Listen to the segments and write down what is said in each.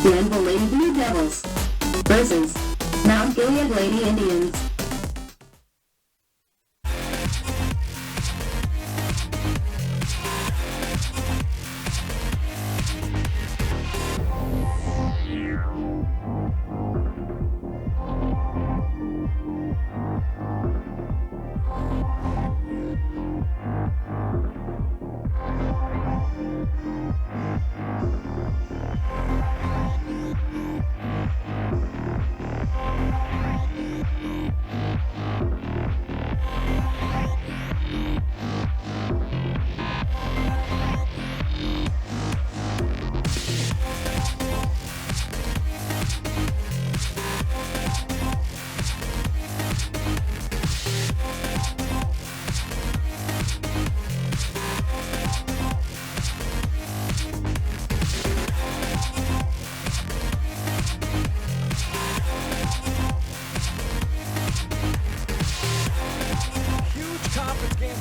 Danville Lady Blue Devils versus Mount Gilead Lady Indians.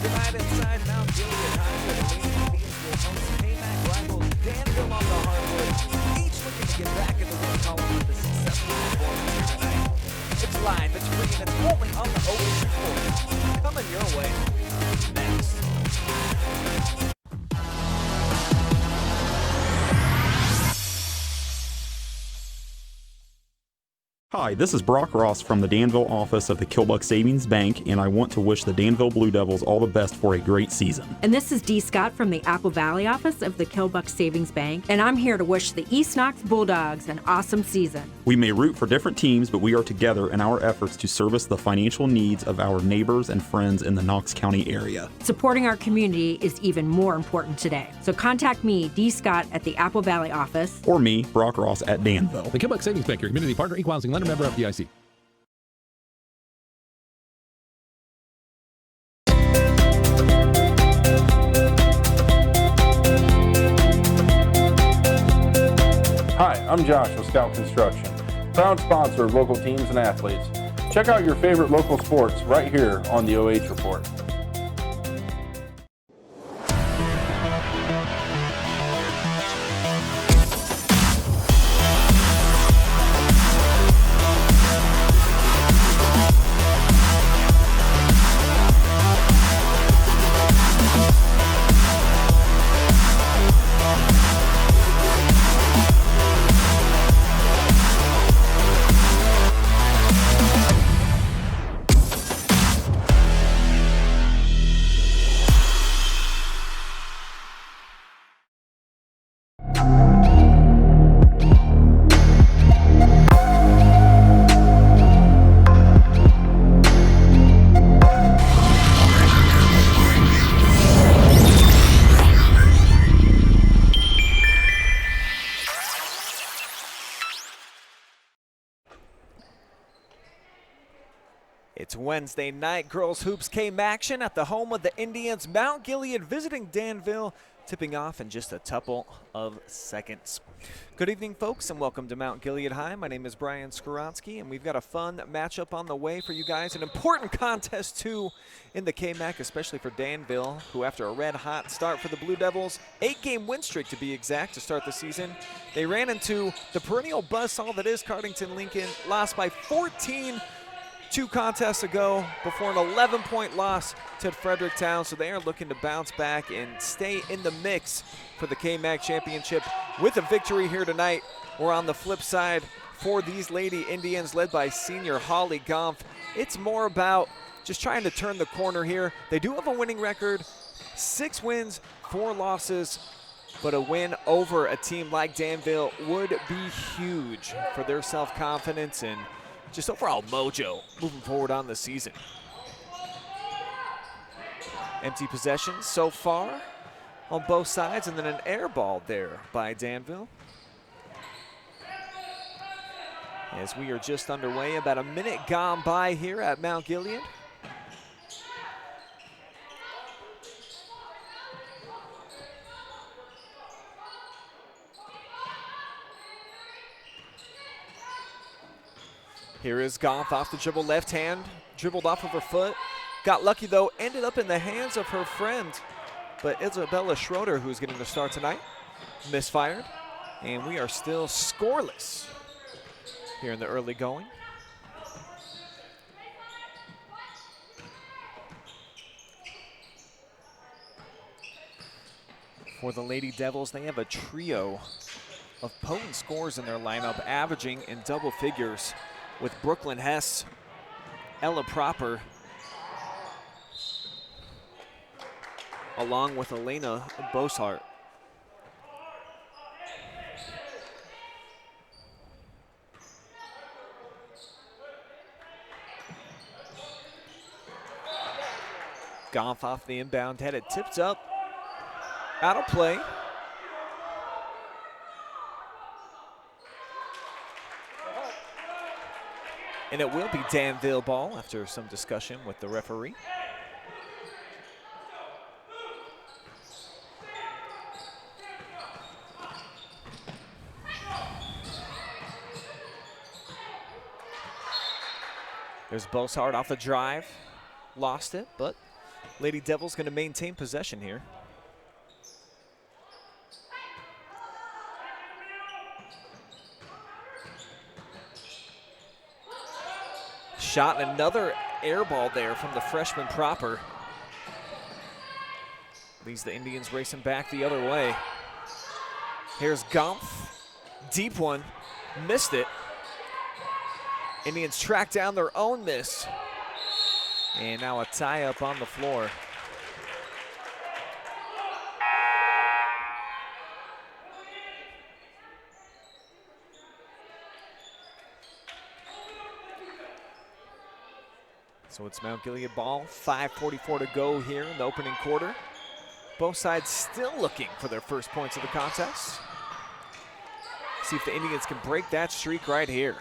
Tonight inside Mount Gilead High, where the Lady Indians will host KMAC rivals Danville on the hardwood, each looking to get back in the win column with a successful performance here tonight. It's live, it's free, and it's only on the OH Report. Coming your way next. Hi, this is Brock Ross from the Danville office of the Kilbuck Savings Bank, and I want to wish the Danville Blue Devils all the best for a great season. And this is Dee Scott from the Apple Valley office of the Kilbuck Savings Bank, and I'm here to wish the East Knox Bulldogs an awesome season. We may root for different teams, but we are together in our efforts to service the financial needs of our neighbors and friends in the Knox County area. Supporting our community is even more important today. So contact me, Dee Scott, at the Apple Valley office. Or me, Brock Ross, at Danville. The Kilbuck Savings Bank, your community partner, equal housing lender, member FDIC. Hi, I'm Josh with Scout Construction, proud sponsor of local teams and athletes. Check out your favorite local sports right here on the OH Report. It's Wednesday night, girls hoops came action at the home of the Indians. Mount Gilead visiting Danville, tipping off in just a couple of seconds. Good evening, folks, and welcome to Mount Gilead High. My name is Brian Skoronsky, and we've got a fun matchup on the way for you guys. An important contest, too, in the KMAC, especially for Danville, who after a red-hot start for the Blue Devils, 8-game win streak to be exact to start the season, they ran into the perennial buzzsaw that is Cardington Lincoln, lost by 14 2 contests ago before an 11-point loss to Fredericktown, so they are looking to bounce back and stay in the mix for the KMAC championship with a victory here tonight. We're on the flip side for these Lady Indians led by senior Holly Gompf. It's more about just trying to turn the corner here. They do have a winning record, 6 wins, 4 losses, but a win over a team like Danville would be huge for their self-confidence and just overall mojo moving forward on the season. Empty possessions so far on both sides, and then an air ball there by Danville. As we are just underway, about a minute gone by here at Mount Gilead. Here is Gompf off the dribble, left hand, dribbled off of her foot. Got lucky though, ended up in the hands of her friend, but Isabella Schroeder, who's getting the start tonight, misfired. And we are still scoreless here in the early going. For the Lady Devils, they have a trio of potent scores in their lineup, averaging in double figures with Brooklyn Hess, Ella Proper, along with Elena Boshart. Goff off the inbound, had it tipped up, out of play. And it will be Danville ball after some discussion with the referee. There's Boshart off the drive, lost it, but Lady Devils going to maintain possession here. Shot, another air ball there from the freshman Proper. Leaves the Indians racing back the other way. Here's Gumpf, deep one, missed it. Indians track down their own miss. And now a tie up on the floor. So it's Mount Gilead ball, 5:44 to go here in the opening quarter. Both sides still looking for their first points of the contest. See if the Indians can break that streak right here.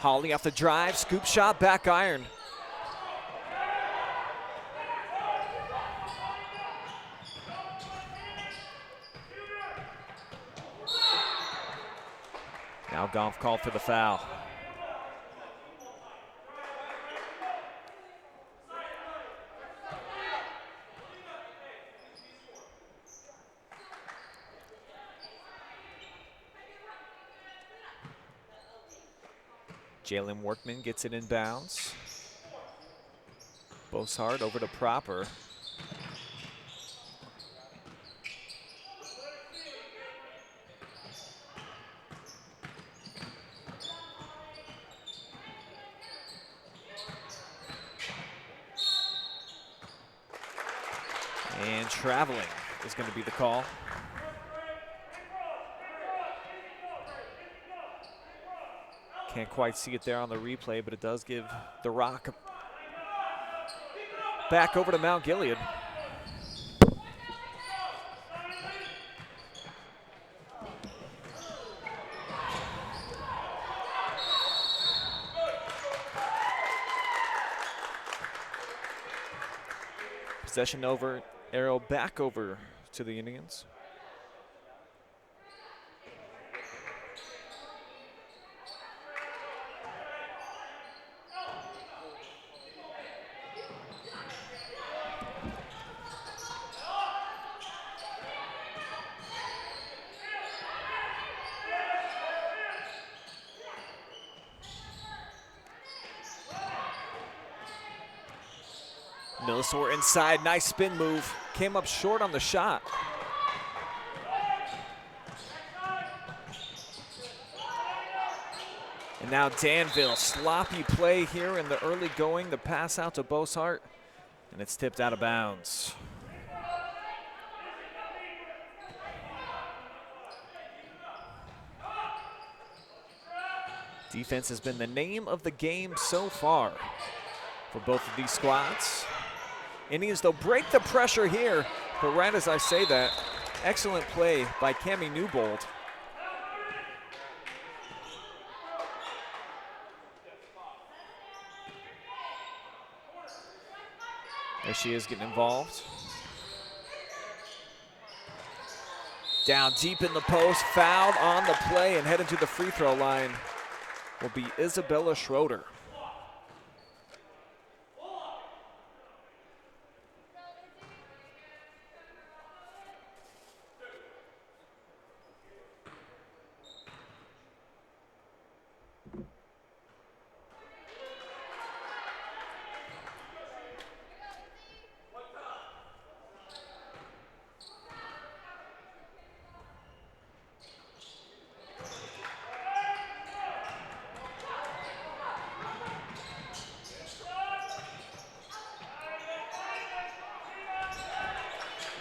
Holly off the drive, scoop shot, back iron. Now Goff called for the foul. Jalen Workman gets it in bounds. Boshart over to Proper. And traveling is going to be the call. Can't quite see it there on the replay, but it does give the rock back over to Mount Gilead. Possession over, arrow back over to the Indians. Millisor inside, nice spin move. Came up short on the shot. And now Danville, sloppy play here in the early going. The pass out to Boshart, and it's tipped out of bounds. Defense has been the name of the game so far for both of these squads. Indians, they'll break the pressure here, but right as I say that, excellent play by Cammie Newbold. There she is getting involved. Down deep in the post, fouled on the play, and headed to the free throw line will be Isabella Schroeder.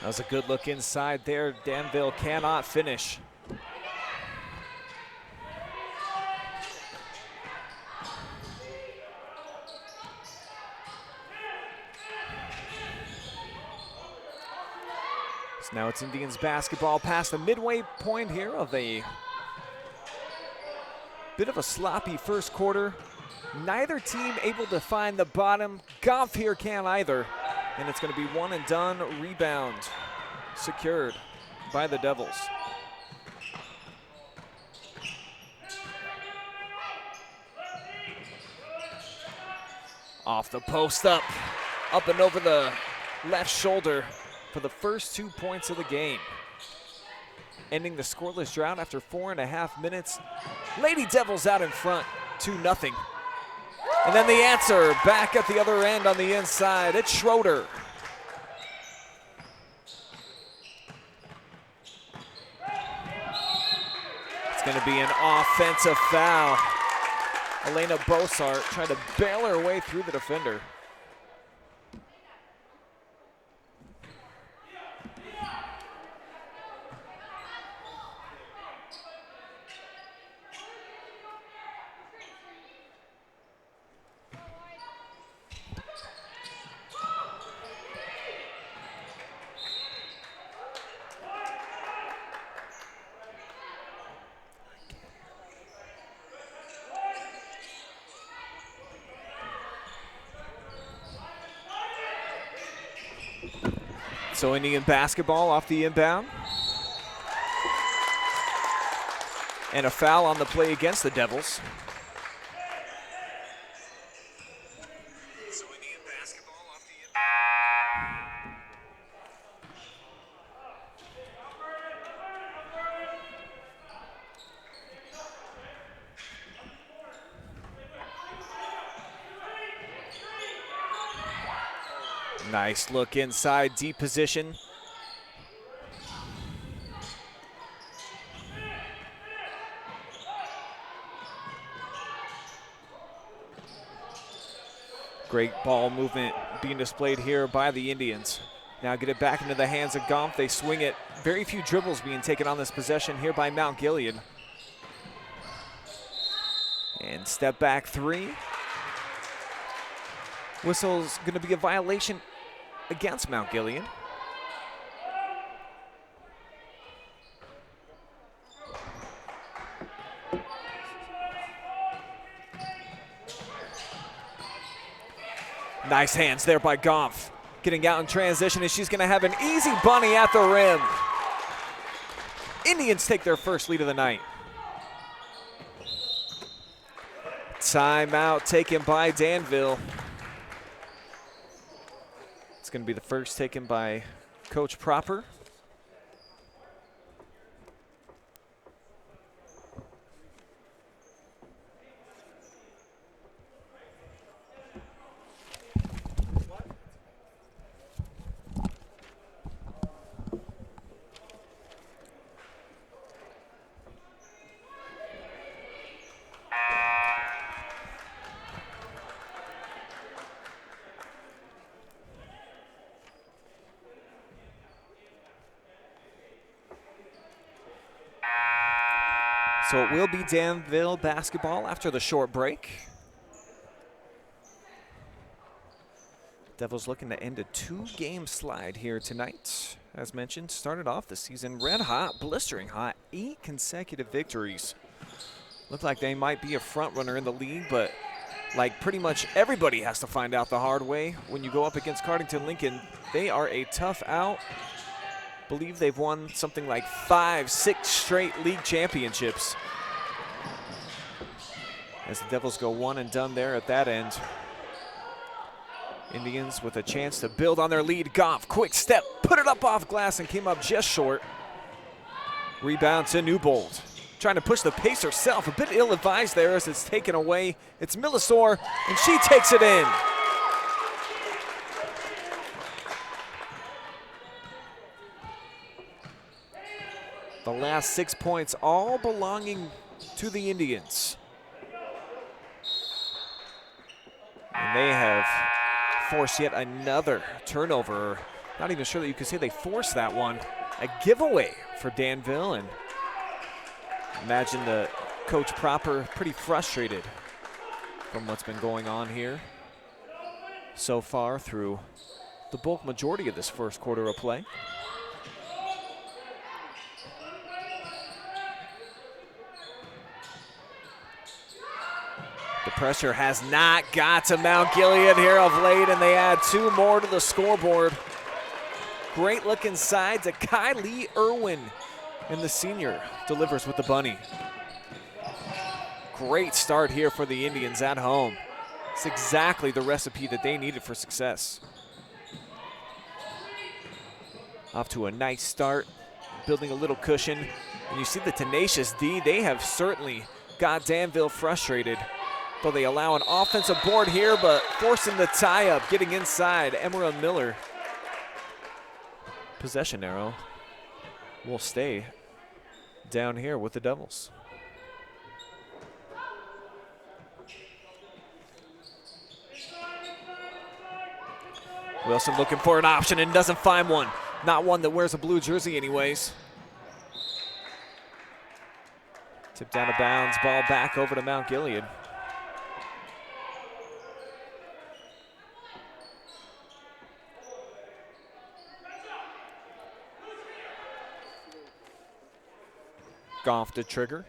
That was a good look inside there. Danville cannot finish. So now it's Indians basketball past the midway point here of a bit of a sloppy first quarter. Neither team able to find the bottom. Goff here can't either. And it's going to be one and done. Rebound secured by the Devils. Off the post up and over the left shoulder for the first 2 points of the game. Ending the scoreless drought after 4.5 minutes. Lady Devils out in front, 2-0. And then the answer back at the other end on the inside. It's Schroeder. It's going to be an offensive foul. Elena Bossart trying to bail her way through the defender. So Indian basketball off the inbound. And a foul on the play against the Devils. So Indian basketball off the Nice look inside, deep position. Great ball movement being displayed here by the Indians. Now get it back into the hands of Gomp. They swing it. Very few dribbles being taken on this possession here by Mount Gilead. And step back three. Whistle's going to be a violation against Mount Gilead. Nice hands there by Gomph. Getting out in transition, and she's going to have an easy bunny at the rim. Indians take their first lead of the night. Timeout taken by Danville. It's going to be the first taken by Coach Proper. So it will be Danville basketball after the short break. Devils looking to end a two-game slide here tonight. As mentioned, started off the season red hot, blistering hot, 8 consecutive victories. Look like they might be a front runner in the league, but like pretty much everybody has to find out the hard way when you go up against Cardington Lincoln. They are a tough out. Believe they've won something like 5-6 straight league championships. As the Devils go one and done there at that end. Indians with a chance to build on their lead. Goff, quick step, put it up off glass and came up just short. Rebound to Newbold. Trying to push the pace herself, a bit ill-advised there as it's taken away. It's Millisor, and she takes it in. The last 6 points all belonging to the Indians. And they have forced yet another turnover. Not even sure that you could say they forced that one. A giveaway for Danville, and imagine the coach proper pretty frustrated from what's been going on here so far through the bulk majority of this first quarter of play. The pressure has not got to Mount Gilead here of late, and they add 2 more to the scoreboard. Great look inside to Kylie Irwin, and the senior delivers with the bunny. Great start here for the Indians at home. It's exactly the recipe that they needed for success. Off to a nice start, building a little cushion. And you see the tenacious D, they have certainly got Danville frustrated. Though they allow an offensive board here, but forcing the tie-up, getting inside. Emerald Miller. Possession arrow will stay down here with the Devils. Wilson looking for an option and doesn't find one. Not one that wears a blue jersey anyways. Tipped out of bounds, ball back over to Mount Gilead. Goff to trigger.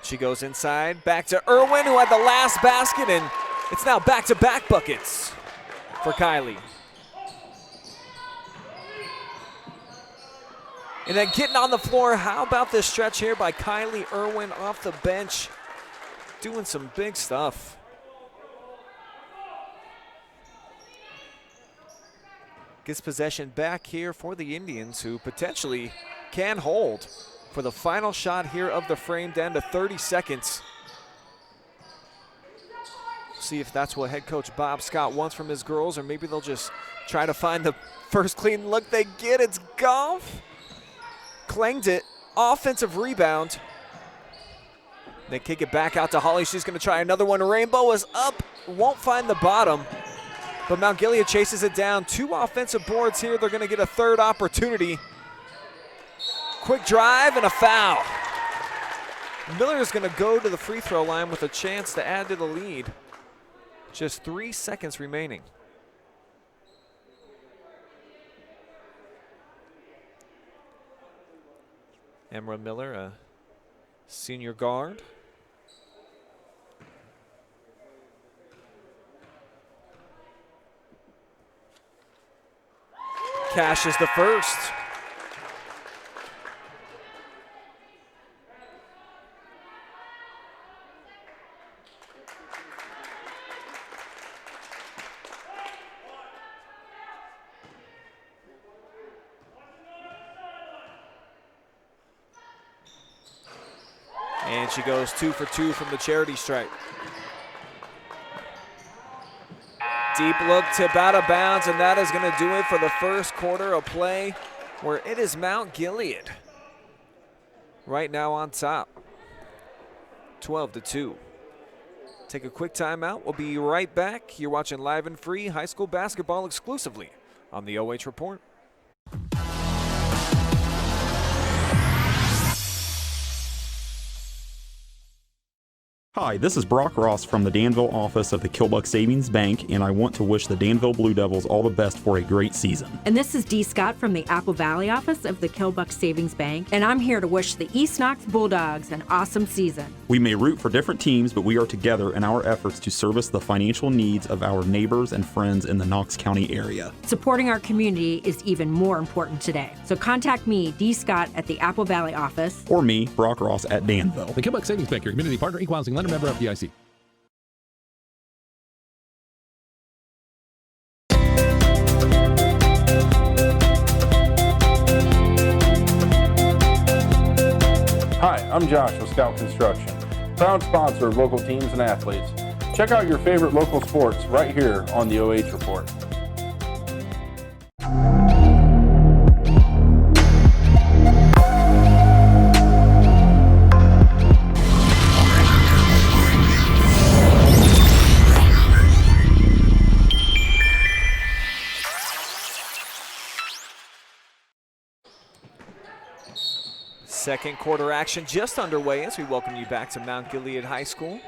She goes inside, back to Irwin, who had the last basket, and it's now back-to-back buckets for Kylie. And then getting on the floor, how about this stretch here by Kylie Irwin off the bench, doing some big stuff. Gets possession back here for the Indians, who potentially can hold for the final shot here of the frame, down to 30 seconds. See if that's what head coach Bob Scott wants from his girls, or maybe they'll just try to find the first clean look they get. It's Goff. Clanged it. Offensive rebound. They kick it back out to Holly. She's going to try another one. Rainbow is up. Won't find the bottom. But Mount Gilead chases it down. 2 offensive boards here. They're going to get a third opportunity. Quick drive and a foul. Miller is going to go to the free throw line with a chance to add to the lead. Just 3 seconds remaining. Emra Miller, a senior guard. Cashes the first. And she goes 2 for 2 from the charity stripe. Deep look, tip out of bounds, and that is going to do it for the first quarter of play, where it is Mount Gilead right now on top, 12-2. Take a quick timeout. We'll be right back. You're watching live and free high school basketball exclusively on the OH Report. Hi, this is Brock Ross from the Danville office of the Kilbuck Savings Bank, and I want to wish the Danville Blue Devils all the best for a great season. And this is Dee Scott from the Apple Valley office of the Kilbuck Savings Bank, and I'm here to wish the East Knox Bulldogs an awesome season. We may root for different teams, but we are together in our efforts to service the financial needs of our neighbors and friends in the Knox County area. Supporting our community is even more important today. So contact me, Dee Scott, at the Apple Valley office. Or me, Brock Ross, at Danville. The Kilbuck Savings Bank, your community partner, equal housing lender, member FDIC. Hi, I'm Josh with Scout Construction, proud sponsor of local teams and athletes. Check out your favorite local sports right here on the OH Report. Second quarter action just underway as we welcome you back to Mount Gilead High School,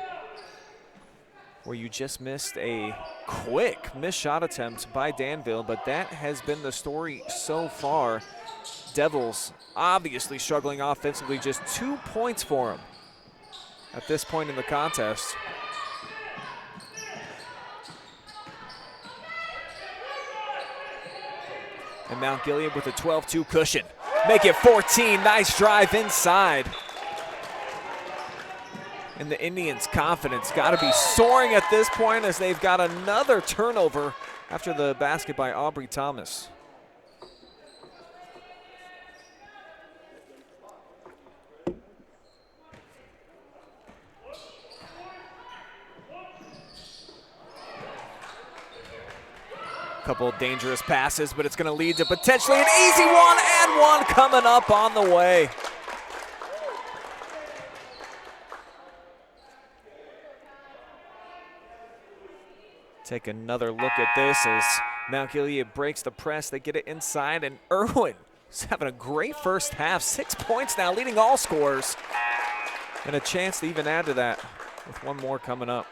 where you just missed a quick missed shot attempt by Danville, but that has been the story so far. Devils obviously struggling offensively, just 2 points for them at this point in the contest. And Mount Gilead with a 12-2 cushion. Make it 14, nice drive inside. And the Indians' confidence got to be soaring at this point as they've got another turnover after the basket by Aubrey Thomas. Couple of dangerous passes, but it's going to lead to potentially an easy one, and one coming up on the way. Take another look at this as Mount Gilead breaks the press. They get it inside, and Irwin is having a great first half. 6 points now, leading all scorers, and a chance to even add to that with one more coming up.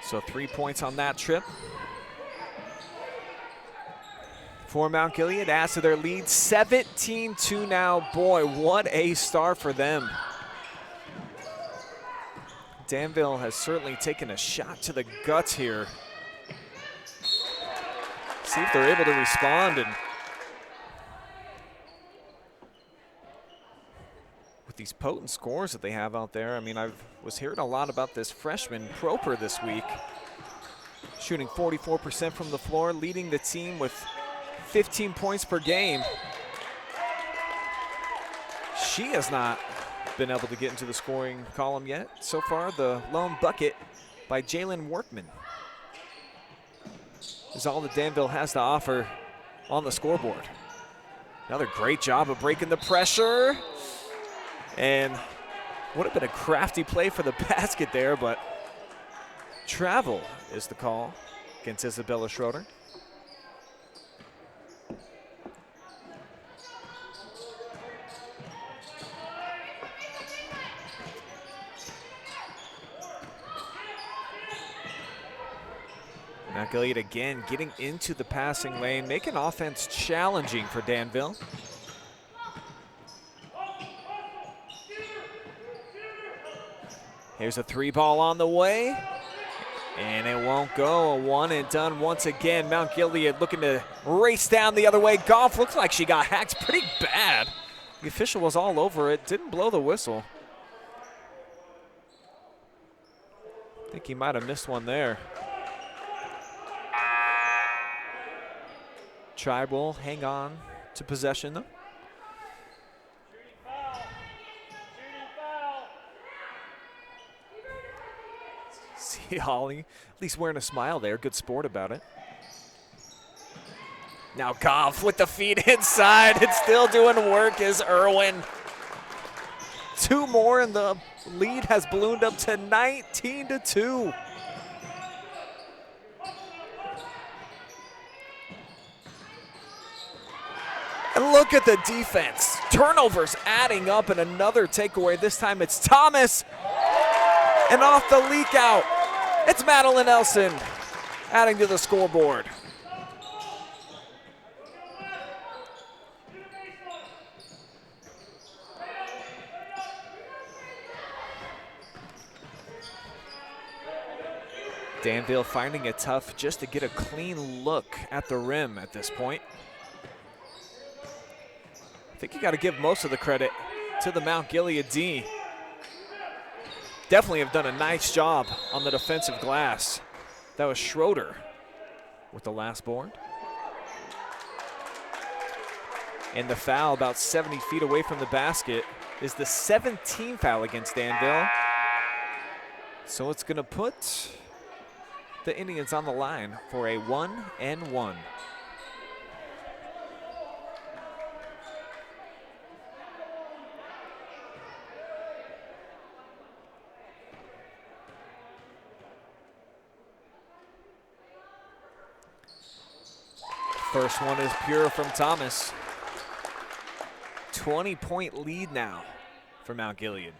So 3 points on that trip. For Mount Gilead, adds to their lead, 17-2 now. Boy, what a start for them. Danville has certainly taken a shot to the guts here. See if they're able to respond. And with these potent scores that they have out there, I mean, I was hearing a lot about this freshman, Proper, this week. Shooting 44% from the floor, leading the team with 15 points per game. She has not been able to get into the scoring column yet. So far, the lone bucket by Jalen Workman is all that Danville has to offer on the scoreboard. Another great job of breaking the pressure. And would have been a crafty play for the basket there, but travel is the call against Isabella Schroeder. Mount Gilead again getting into the passing lane, making offense challenging for Danville. Here's a three ball on the way, and it won't go. A one and done once again. Mount Gilead looking to race down the other way. Goff looks like she got hacked pretty bad. The official was all over it, didn't blow the whistle. I think he might have missed one there. Tribe will hang on to possession though. See Holly, at least wearing a smile there, good sport about it. Now Goff with the feet inside, and still doing work is Irwin. Two more and the lead has ballooned up to 19-2. And look at the defense. Turnovers adding up, and another takeaway. This time it's Thomas. And off the leak out, it's Madeline Elson adding to the scoreboard. Danville finding it tough just to get a clean look at the rim at this point. I think you got to give most of the credit to the Mount Gilead D. Definitely have done a nice job on the defensive glass. That was Schroeder with the last board. And the foul about 70 feet away from the basket is the 17th foul against Danville. So it's going to put the Indians on the line for a 1-and-1. First one is pure from Thomas. 20-point lead now for Mount Gilead.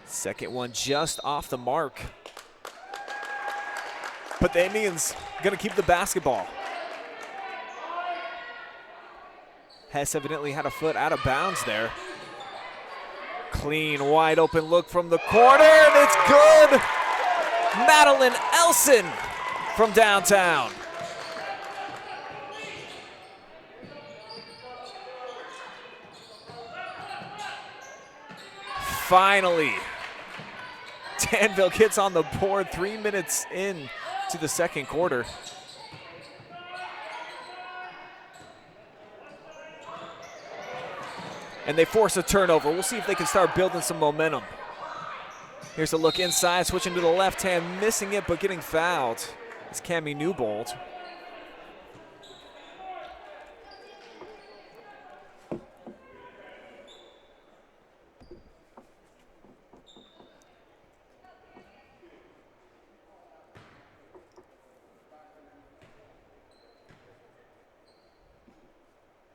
Second one just off the mark. But the Indians gonna keep the basketball. Hess evidently had a foot out of bounds there. Clean, wide open look from the corner, and it's good! Madeline Elson from downtown. Finally, Danville gets on the board 3 minutes in to the second quarter. And they force a turnover. We'll see if they can start building some momentum. Here's a look inside, switching to the left hand, missing it, but getting fouled. It's Cammie Newbold.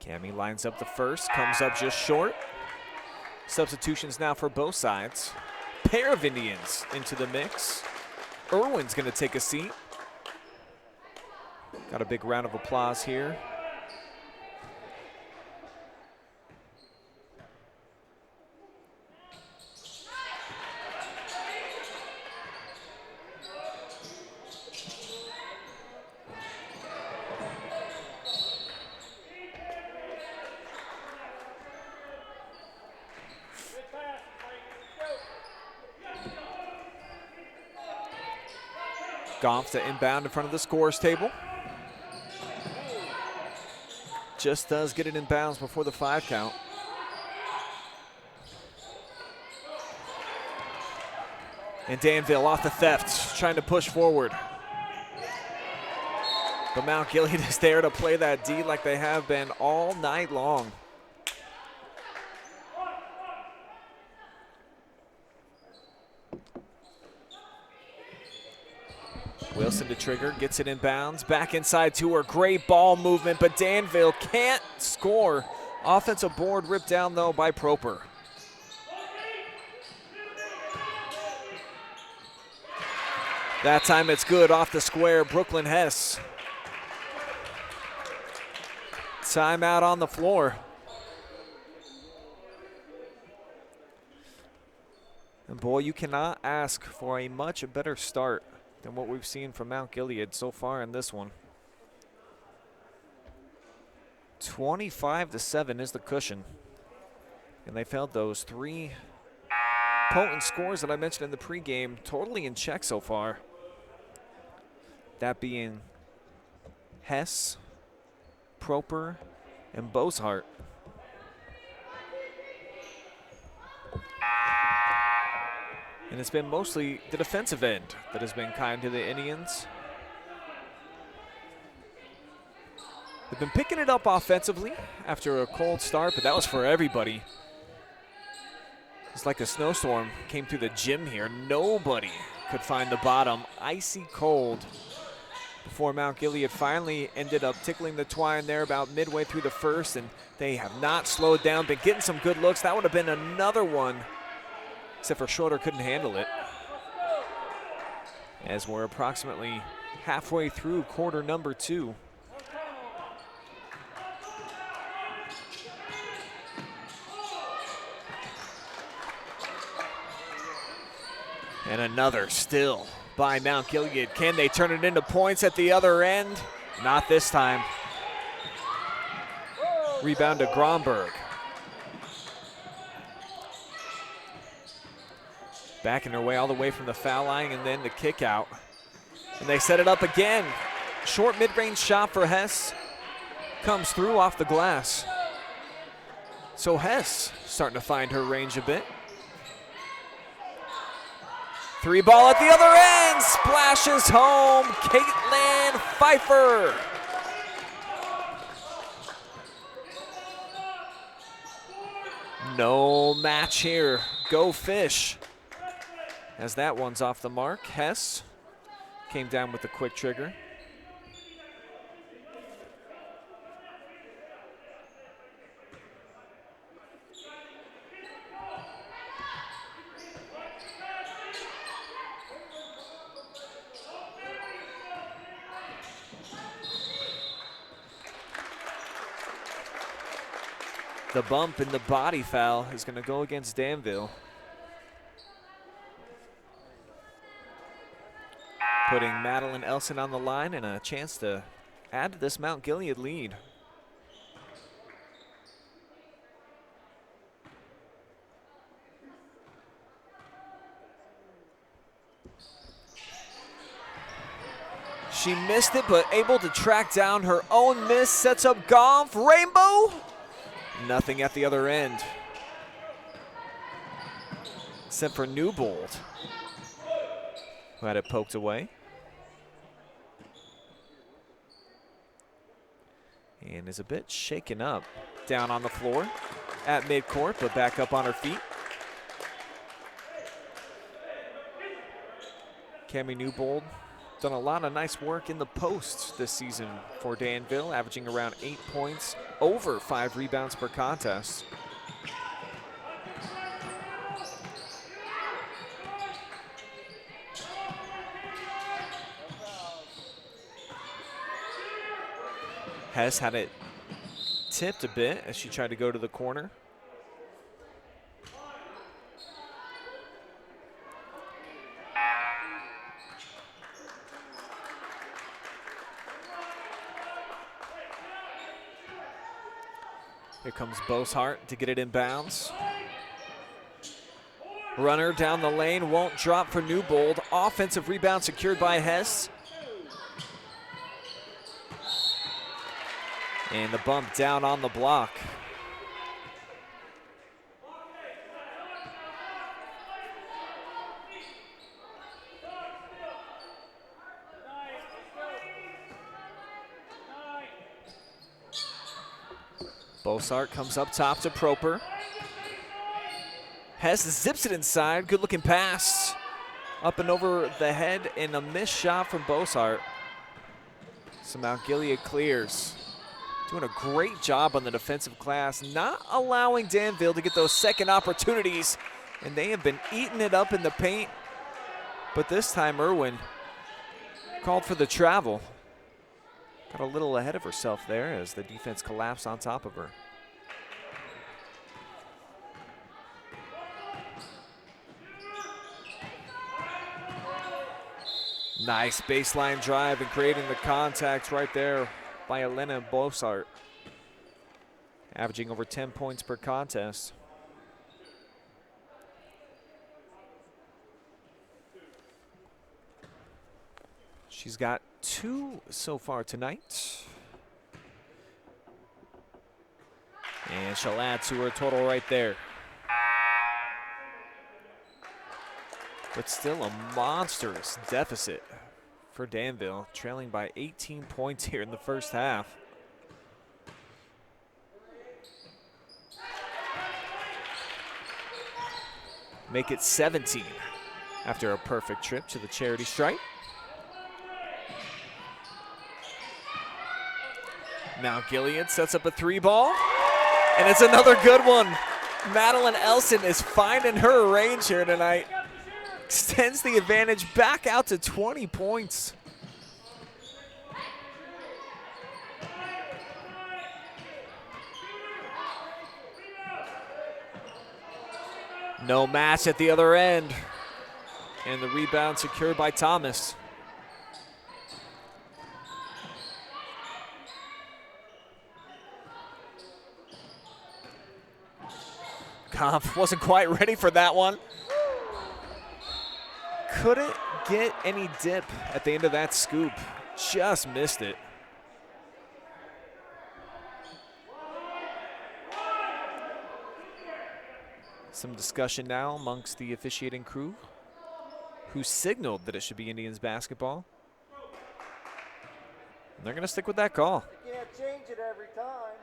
Cammie lines up the first, comes up just short. Substitutions now for both sides. Pair of Indians into the mix. Irwin's gonna take a seat. Got a big round of applause here. Goff to inbound in front of the scores table. Just does get it in bounds before the 5 count. And Danville off the theft, trying to push forward. But Mount Gilead is there to play that D like they have been all night long. Wilson to trigger, gets it in bounds, back inside to her, great ball movement, but Danville can't score. Offensive board ripped down though by Proper. That time it's good off the square, Brooklyn Hess. Timeout on the floor. And boy, you cannot ask for a much better start than what we've seen from Mount Gilead so far in this one. 25-7 is the cushion. And they've held those 3 potent scores that I mentioned in the pregame totally in check so far. That being Hess, Proper, and Boshart. And it's been mostly the defensive end that has been kind to the Indians. They've been picking it up offensively after a cold start, but that was for everybody. It's like a snowstorm came through the gym here. Nobody could find the bottom, icy cold, before Mount Gilead finally ended up tickling the twine there about midway through the first, and they have not slowed down, been getting some good looks. That would have been another one, except for Schroeder couldn't handle it. As we're approximately halfway through quarter number 2. And another still by Mount Gilead. Can they turn it into points at the other end? Not this time. Rebound to Gromberg. Backing their way all the way from the foul line and then the kick out. And they set it up again. Short mid-range shot for Hess. Comes through off the glass. So Hess starting to find her range a bit. 3 ball at the other end. Splashes home. Caitlin Pfeiffer. No match here. Go Fish. As that one's off the mark, Hess came down with a quick trigger. The bump and the body foul is going to go against Danville, putting Madeline Elson on the line and a chance to add to this Mount Gilead lead. She missed it, but able to track down her own miss. Sets up Goff. Rainbow. Nothing at the other end. Except for Newbold, who had it poked away. And is a bit shaken up. Down on the floor at midcourt, but back up on her feet. Cami Newbold done a lot of nice work in the post this season for Danville, averaging around 8 points, over 5 rebounds per contest. Hess had it tipped a bit as she tried to go to the corner. Here comes Boshart to get it in bounds. Runner down the lane, won't drop for Newbold. Offensive rebound secured by Hess. And the bump down on the block. Boshart comes up top to Proper. Hess zips it inside. Good looking pass. Up and over the head and a missed shot from Boshart. So Mount Gilead clears. Doing a great job on the defensive glass, not allowing Danville to get those second opportunities. And they have been eating it up in the paint. But this time Irwin called for the travel. Got a little ahead of herself there as the defense collapsed on top of her. Nice baseline drive and creating the contact right there by Elena Boshart. Averaging over 10 points per contest. She's got 2 so far tonight. And she'll add to her total right there. But still a monstrous deficit for Danville, trailing by 18 points here in the first half. Make it 17 after a perfect trip to the charity stripe. Mount Gilead sets up a 3-ball, and it's another good one. Madeline Elson is finding her range here tonight. Extends the advantage back out to 20 points. No match at the other end. And the rebound secured by Thomas. Kampf wasn't quite ready for that one. Couldn't get any dip at the end of that scoop. Just missed it. Some discussion now amongst the officiating crew, who signaled that it should be Indians basketball. And they're going to stick with that call. You can't change it every time.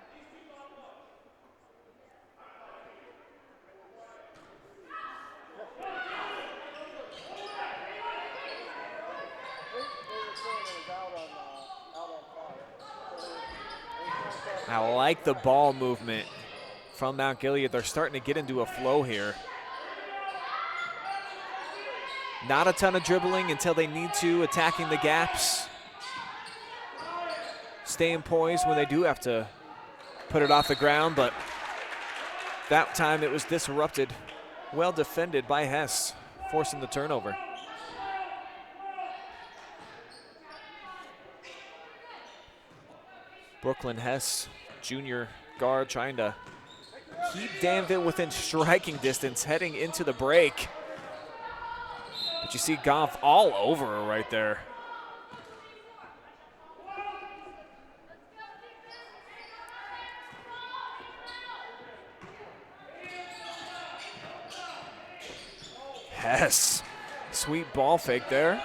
I like the ball movement from Mount Gilead. They're starting to get into a flow here. Not a ton of dribbling until they need to, attacking the gaps. Staying poised when they do have to put it off the ground, but that time it was disrupted. Well defended by Hess, forcing the turnover. Brooklyn Hess, junior guard, trying to keep Danville within striking distance heading into the break. But you see Goff all over her right there. Hess, sweet ball fake there.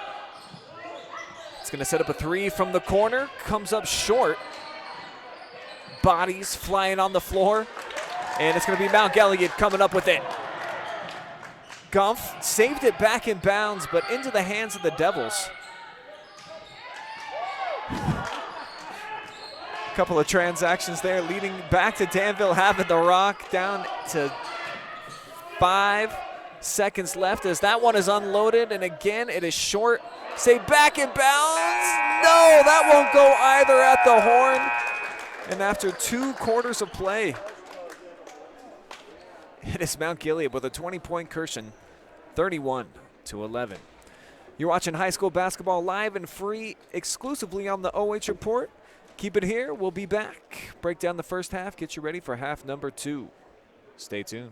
It's gonna set up a three from the corner, comes up short. Bodies flying on the floor, and it's gonna be Mount Gilead coming up with it. Gumpf saved it back in bounds, but into the hands of the Devils. A couple of transactions there leading back to Danville having the rock, down to 5 seconds left as that one is unloaded, and again it is short. Say back in bounds. No, that won't go either at the horn. And after 2 quarters of play, it is Mount Gilead with a 20-point cushion, 31-11. You're watching high school basketball live and free exclusively on the OH Report. Keep it here. We'll be back. Break down the first half. Get you ready for half number 2. Stay tuned.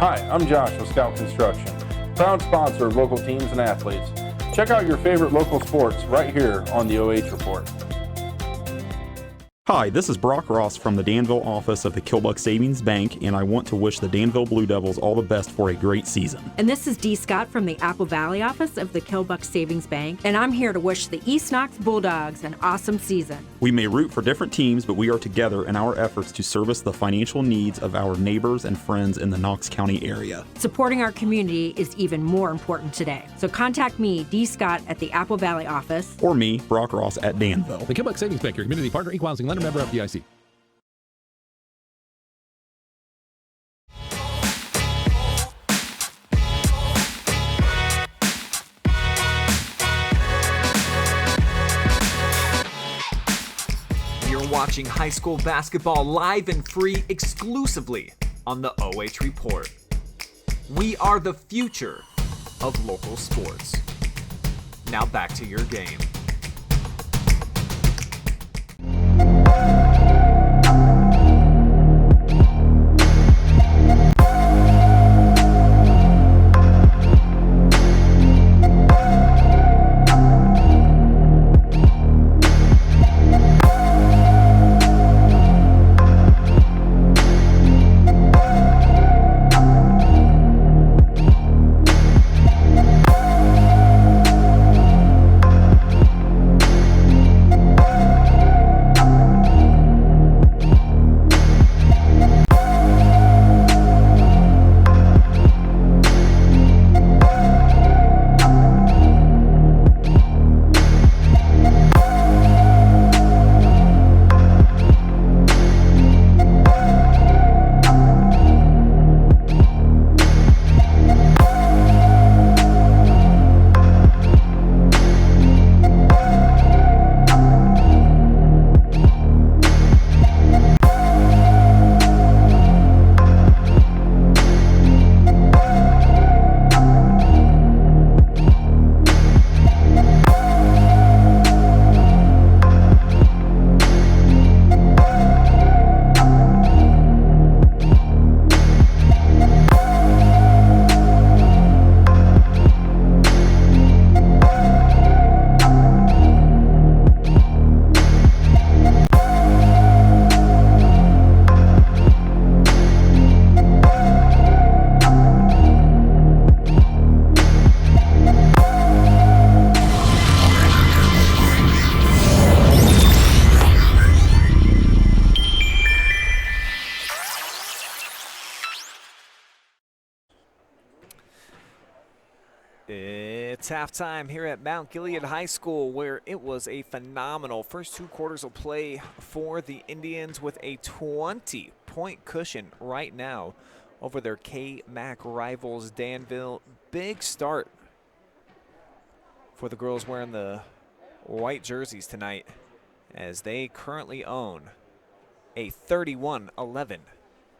Hi, I'm Josh with Scout Construction, proud sponsor of local teams and athletes. Check out your favorite local sports right here on the OH Report. Hi, this is Brock Ross from the Danville office of the Kilbuck Savings Bank, and I want to wish the Danville Blue Devils all the best for a great season. And this is Dee Scott from the Apple Valley office of the Kilbuck Savings Bank, and I'm here to wish the East Knox Bulldogs an awesome season. We may root for different teams, but we are together in our efforts to service the financial needs of our neighbors and friends in the Knox County area. Supporting our community is even more important today. So contact me, Dee Scott, at the Apple Valley office. Or me, Brock Ross, at Danville. The Kilbuck Savings Bank, your community partner, equal housing lender, member FDIC. Watching high school basketball live and free exclusively on the OH Report. We are the future of local sports. Now back to your game. It's halftime here at Mount Gilead High School, where it was a phenomenal first 2 quarters of play for the Indians with a 20-point cushion right now over their KMAC rivals Danville. Big start for the girls wearing the white jerseys tonight, as they currently own a 31-11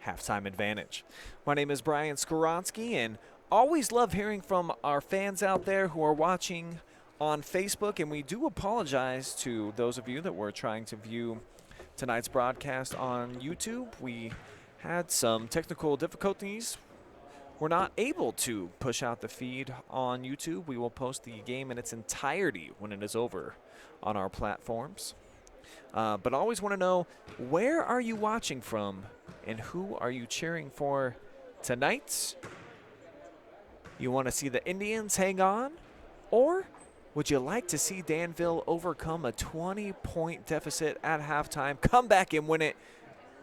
halftime advantage. My name is Brian Skoronsky, and always love hearing from our fans out there who are watching on Facebook, and we do apologize to those of you that were trying to view tonight's broadcast on YouTube. We had some technical difficulties. We're not able to push out the feed on YouTube. We will post the game in its entirety when it is over on our platforms. But I always want to know, where are you watching from and who are you cheering for tonight? You want to see the Indians hang on? Or would you like to see Danville overcome a 20-point deficit at halftime, come back and win it?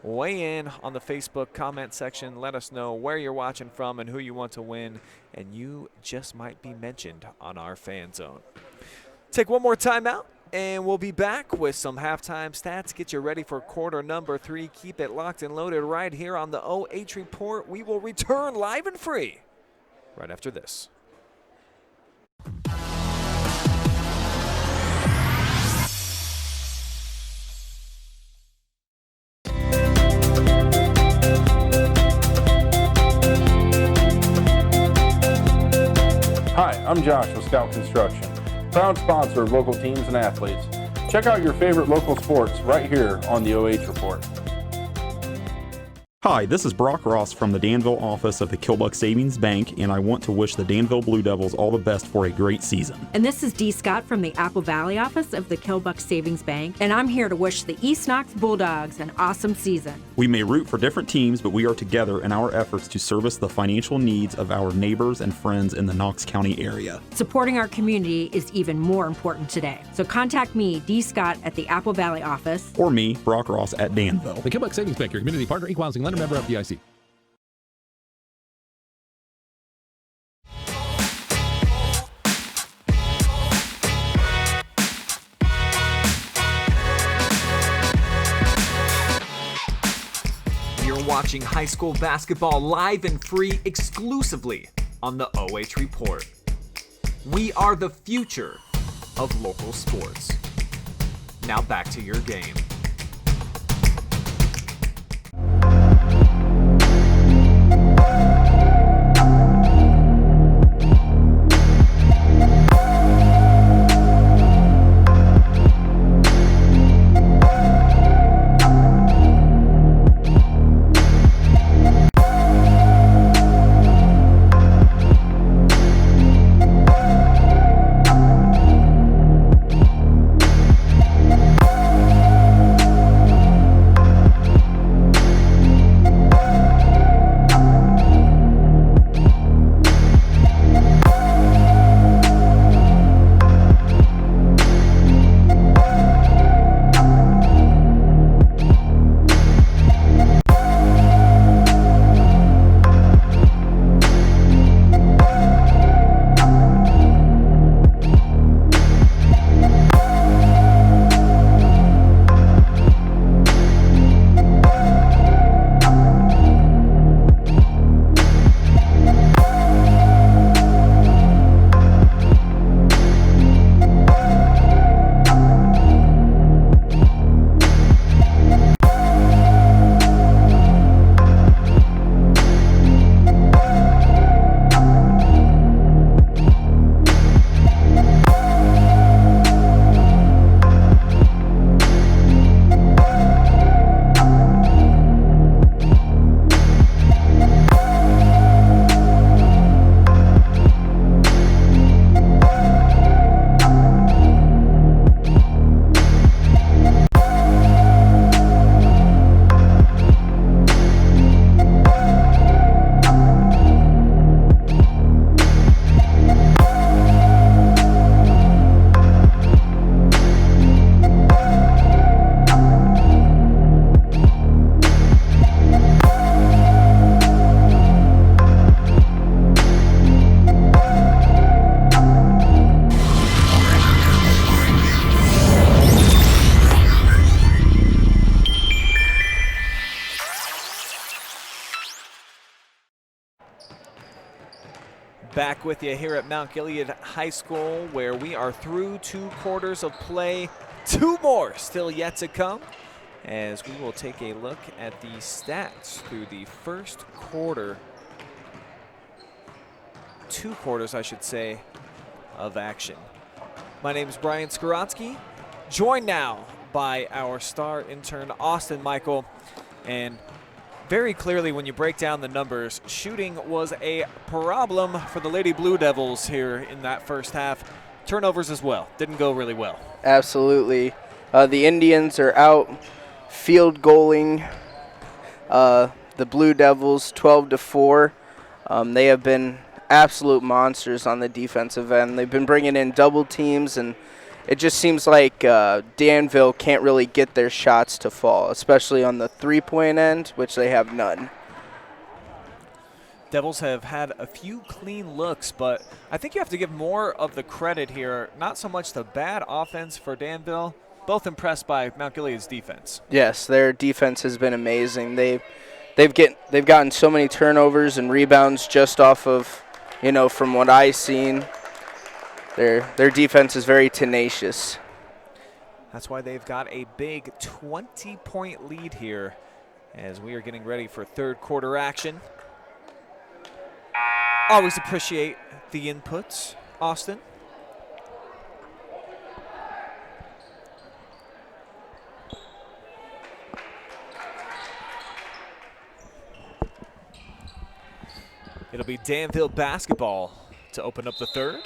Weigh in on the Facebook comment section. Let us know where you're watching from and who you want to win, and you just might be mentioned on our fan zone. Take one more time out, and we'll be back with some halftime stats. Get you ready for quarter number 3. Keep it locked and loaded right here on the OH Report. We will return live and free right after this. Hi, I'm Josh with Scout Construction, proud sponsor of local teams and athletes. Check out your favorite local sports right here on the OH Report. Hi, this is Brock Ross from the Danville office of the Kilbuck Savings Bank, and I want to wish the Danville Blue Devils all the best for a great season. And this is Dee Scott from the Apple Valley office of the Kilbuck Savings Bank, and I'm here to wish the East Knox Bulldogs an awesome season. We may root for different teams, but we are together in our efforts to service the financial needs of our neighbors and friends in the Knox County area. Supporting our community is even more important today. So contact me, Dee Scott, at the Apple Valley office. Or me, Brock Ross, at Danville. The Kilbuck Savings Bank, your community partner, equal housing lender, member FDIC. You're watching high school basketball live and free exclusively on the OH Report. We are the future of local sports. Now back to your game. Back with you here at Mount Gilead High School, where we are through 2 quarters of play. 2 more still yet to come, as we will take a look at the stats through the first quarter. 2 quarters, I should say, of action. My name is Brian Skorotsky, joined now by our star intern, Austin Michael. And very clearly, when you break down the numbers, shooting was a problem for the Lady Blue Devils here in that first half. Turnovers as well. Didn't go really well. Absolutely. The Indians are out field goaling the Blue Devils 12-4. They have been absolute monsters on the defensive end. They've been bringing in double teams, and it just seems like Danville can't really get their shots to fall, especially on the three-point end, which they have none. Devils have had a few clean looks, but I think you have to give more of the credit here. Not so much the bad offense for Danville. Both impressed by Mount Gilead's defense. Yes, their defense has been amazing. They've gotten so many turnovers and rebounds just off of, from what I've seen. Their defense is very tenacious. That's why they've got a big 20-point lead here as we are getting ready for third quarter action. Always appreciate the inputs, Austin. It'll be Danville basketball to open up the third.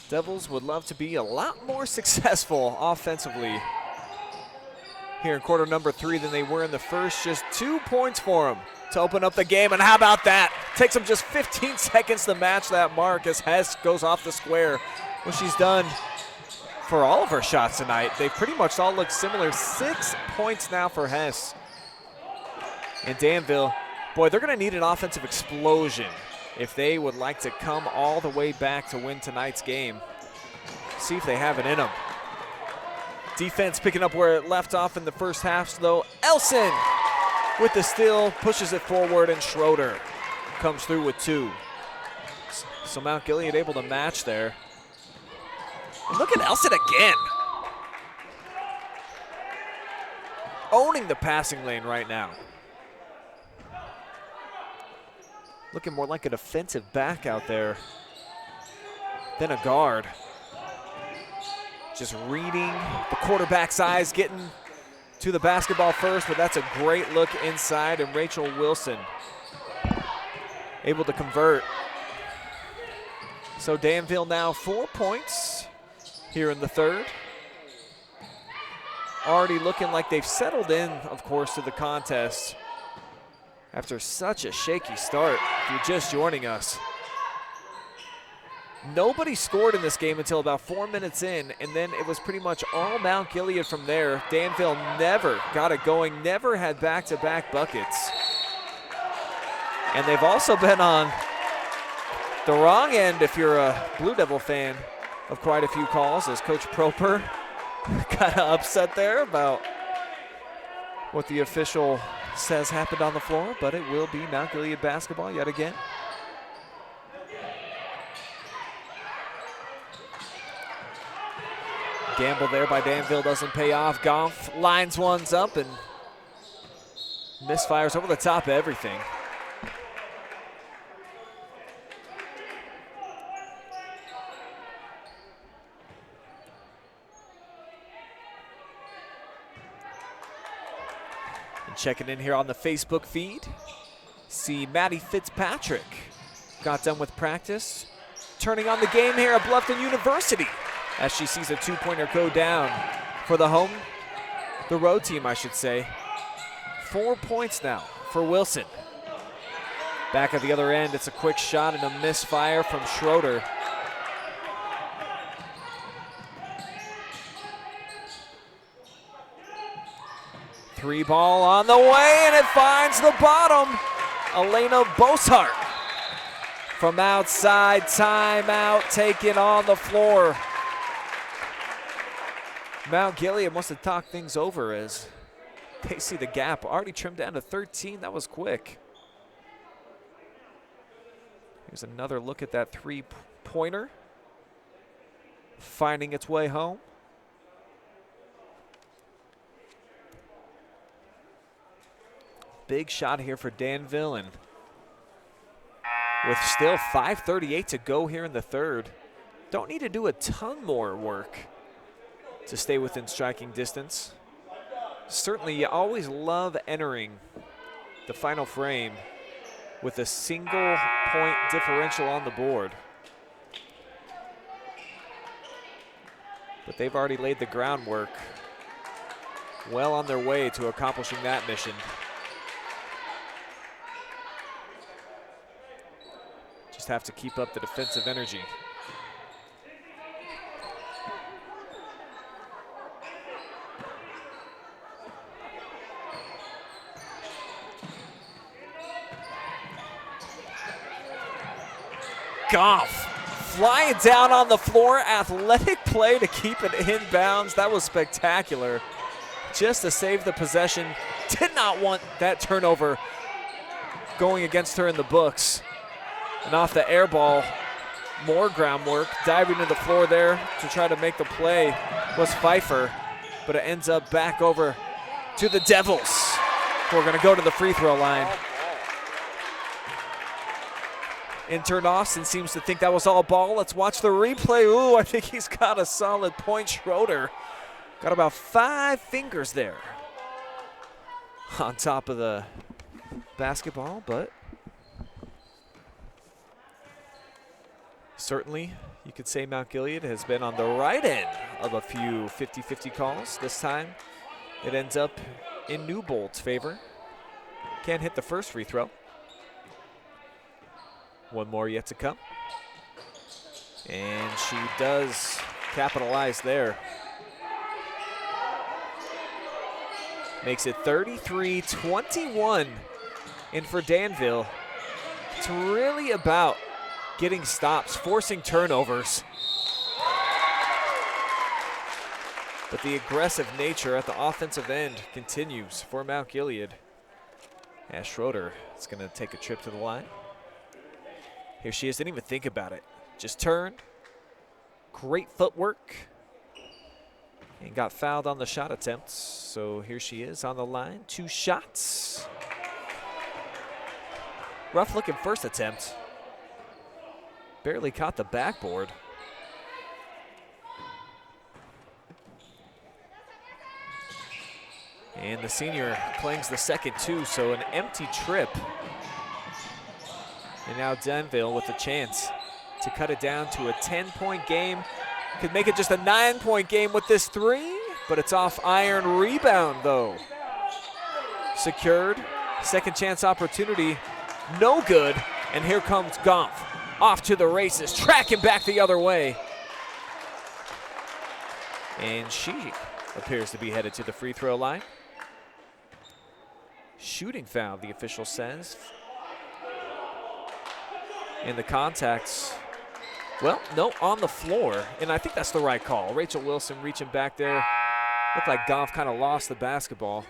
Devils would love to be a lot more successful offensively here in quarter number 3 than they were in the first. Just 2 points for them to open up the game, and how about that? Takes them just 15 seconds to match that mark as Hess goes off the square. What she's done for all of her shots tonight, they pretty much all look similar. 6 points now for Hess. And Danville, boy, they're going to need an offensive explosion if they would like to come all the way back to win tonight's game. See if they have it in them. Defense picking up where it left off in the first half, though. Elson with the steal, pushes it forward, and Schroeder comes through with 2. So Mount Gilead able to match there. And look at Elson again. Owning the passing lane right now. Looking more like a defensive back out there than a guard. Just reading the quarterback's eyes, getting to the basketball first, but that's a great look inside, and Rachel Wilson able to convert. So Danville now 4 points here in the third. Already looking like they've settled in, of course, to the contest after such a shaky start. If you're just joining us, nobody scored in this game until about 4 minutes in, and then it was pretty much all Mount Gilead from there. Danville never got it going, never had back-to-back buckets. And they've also been on the wrong end, if you're a Blue Devil fan, of quite a few calls, as Coach Proper kind of upset there about what the official says happened on the floor, but it will be Mount Gilead basketball yet again. Gamble there by Danville doesn't pay off. Goff lines ones up and misfires over the top of everything. Checking in here on the Facebook feed, see Maddie Fitzpatrick got done with practice, turning on the game here at Bluffton University as she sees a 2-pointer go down for the road team, I should say. 4 points now for Wilson. Back at the other end, it's a quick shot and a misfire from Schroeder. Three ball on the way, and it finds the bottom. Elena Boshart from outside, timeout taken on the floor. Mount Gilead wants to talk things over as They see the gap already trimmed down to 13. That was quick. Here's another look at that three-pointer. Finding its way home. Big shot here for Danville, and with still 5:38 to go here in the third, don't need to do a ton more work to stay within striking distance. Certainly, you always love entering the final frame with a single point differential on the board. But they've already laid the groundwork, well on their way to accomplishing that mission. Just have to keep up the defensive energy. Goff flying down on the floor, athletic play to keep it in bounds. That was spectacular. Just to save the possession. Did not want that turnover going against her in the books. And off the air ball, more groundwork, diving to the floor there to try to make the play was Pfeiffer, but it ends up back over to the Devils, who are going to go to the free throw line. Intern Austin seems to think that was all ball. Let's watch the replay. Ooh, I think he's got a solid point. Schroeder got about 5 fingers there on top of the basketball, but certainly you could say Mount Gilead has been on the right end of a few 50-50 calls. This time it ends up in Newbolt's favor. Can't hit the first free throw. One more yet to come. And she does capitalize there. Makes it 33-21. And for Danville, it's really about getting stops, forcing turnovers. But the aggressive nature at the offensive end continues for Mount Gilead. As Schroeder is going to take a trip to the line. Here she is, didn't even think about it. Just turned. Great footwork. And got fouled on the shot attempts. So here she is on the line. 2 shots. Rough looking first attempt. Barely caught the backboard. And the senior claims the second too, so an empty trip. And now Danville with a chance to cut it down to a 10-point game. Could make it just a 9-point game with this 3, but it's off iron rebound though. Secured, second chance opportunity, no good. And here comes Goff, off to the races, tracking back the other way. And she appears to be headed to the free throw line. Shooting foul, the official says. And the contacts, well, no, on the floor. And I think that's the right call. Rachel Wilson reaching back there. Looked like Goff kind of lost the basketball.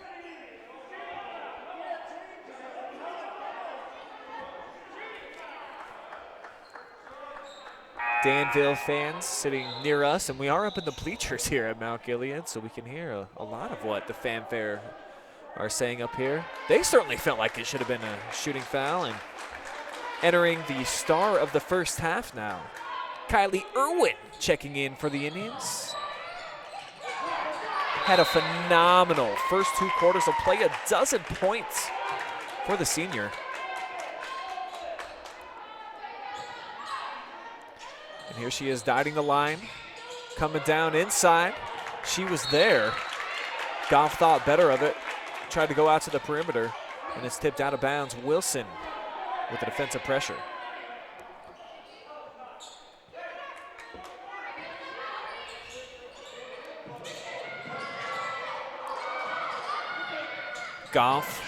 Danville fans sitting near us, and we are up in the bleachers here at Mount Gilead, so we can hear a lot of what the fanfare are saying up here. They certainly felt like it should have been a shooting foul. And entering the star of the first half now, Kylie Irwin checking in for the Indians. Had a phenomenal first 2 quarters of play, a dozen points for the senior. And here she is diding the line, coming down inside. She was there. Goff thought better of it, tried to go out to the perimeter, and it's tipped out of bounds. Wilson with the defensive pressure. Goff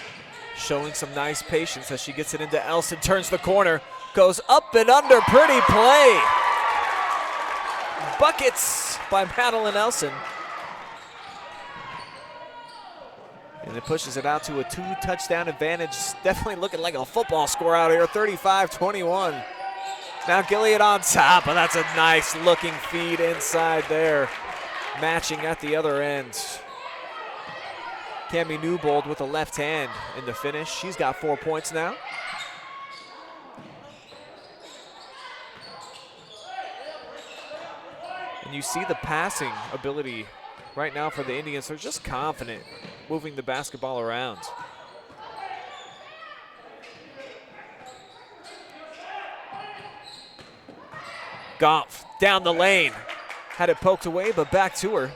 showing some nice patience as she gets it into Elson, turns the corner, goes up and under, pretty play. Buckets by Madeline Elson. And it pushes it out to a 2-touchdown advantage. Definitely looking like a football score out here, 35-21. Now Gilead on top, but that's a nice looking feed inside there. Matching at the other end. Cami Newbold with a left hand in the finish. She's got 4 points now. And you see the passing ability right now for the Indians. They're just confident moving the basketball around. Goff down the lane. Had it poked away, but back to her.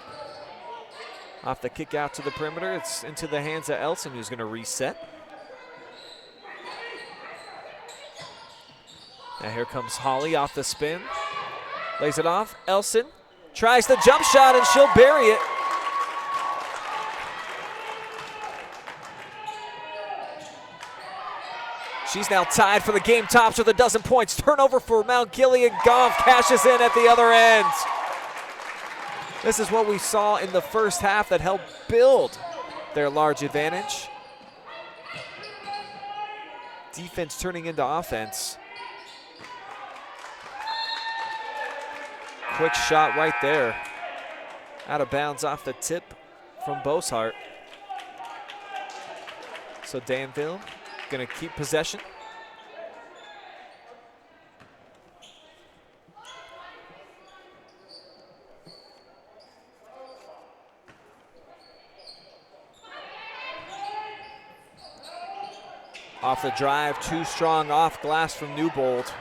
Off the kick out to the perimeter, it's into the hands of Elson, who's going to reset. Now here comes Holly off the spin. Lays it off. Elson tries the jump shot, and she'll bury it. She's now tied for the game tops with a dozen points. Turnover for Mount Gilead. Goff cashes in at the other end. This is what we saw in the first half that helped build their large advantage. Defense turning into offense. Quick shot right there. Out of bounds off the tip from Boshart. So Danville gonna keep possession. Off the drive, too strong off glass from Newbold.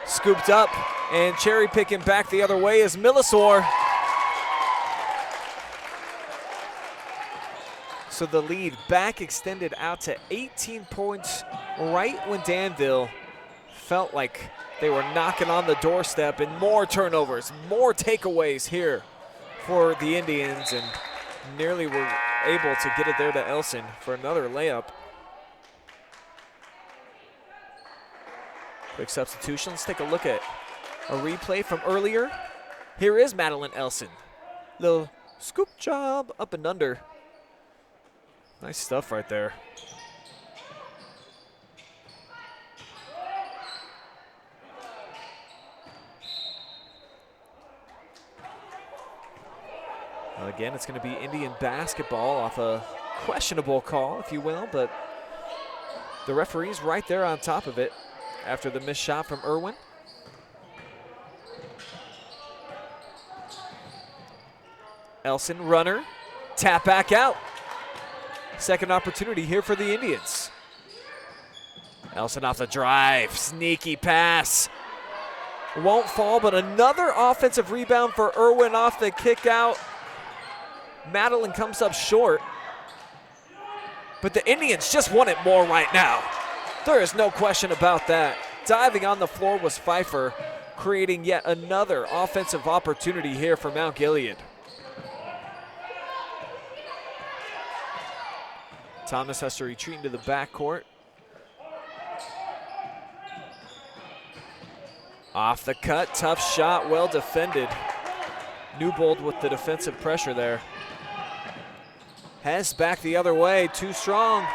Scooped up and cherry picking back the other way is Millisor. So the lead back extended out to 18 points right when Danville felt like they were knocking on the doorstep, and more turnovers, more takeaways here for the Indians, and nearly were able to get it there to Elson for another layup. Quick substitution. Let's take a look at a replay from earlier. Here is Madeline Elson. Little scoop job up and under. Nice stuff right there. Well, again, it's going to be Indian basketball off a questionable call, if you will, but the referee's right there on top of it after the missed shot from Irwin. Elson, runner, tap back out. Second opportunity here for the Indians. Elson off the drive, sneaky pass. Won't fall, but another offensive rebound for Irwin off the kick out. Madeline comes up short. But the Indians just want it more right now. There is no question about that. Diving on the floor was Pfeiffer, creating yet another offensive opportunity here for Mount Gilead. Thomas has to retreat into the backcourt. Off the cut, tough shot, well defended. Newbold with the defensive pressure there. Hess back the other way, too strong.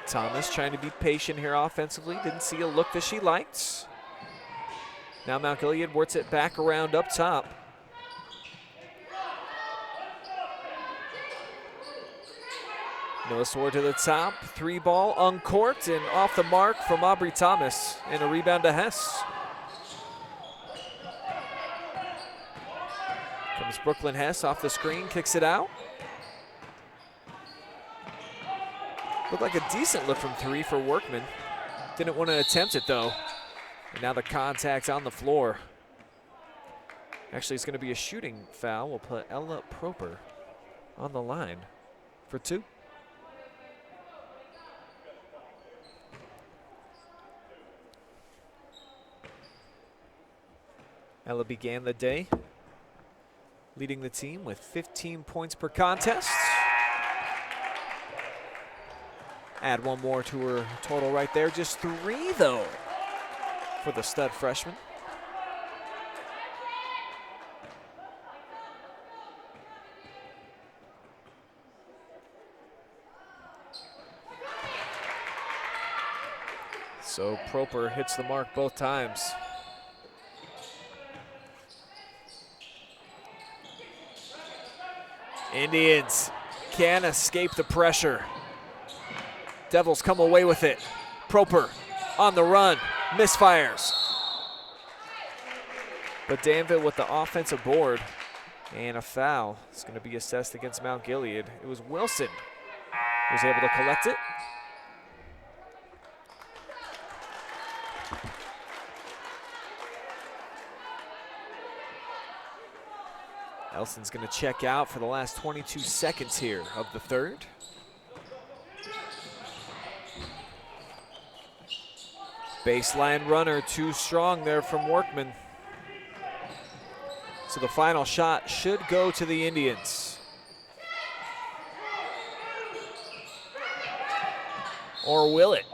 Thomas trying to be patient here offensively. Didn't see a look that she liked. Now Mount Gilead works it back around up top. Millisor to the top. 3 ball uncorked and off the mark from Aubrey Thomas. And a rebound to Hess. Comes Brooklyn Hess off the screen, kicks it out. Looked like a decent look from 3 for Workman. Didn't want to attempt it though. And now the contact's on the floor. Actually, it's going to be a shooting foul. We'll put Ella Proper on the line for 2. Ella began the day leading the team with 15 points per contest. Add one more to her total right there. Just 3, though, for the stud freshman. So Proper hits the mark both times. Indians can't escape the pressure. Devils come away with it. Proper on the run, misfires. But Danville with the offensive board, and a foul is going to be assessed against Mount Gilead. It was Wilson who was able to collect it. Elson's going to check out for the last 22 seconds here of the third. Baseline runner, too strong there from Workman. So the final shot should go to the Indians. Or will it?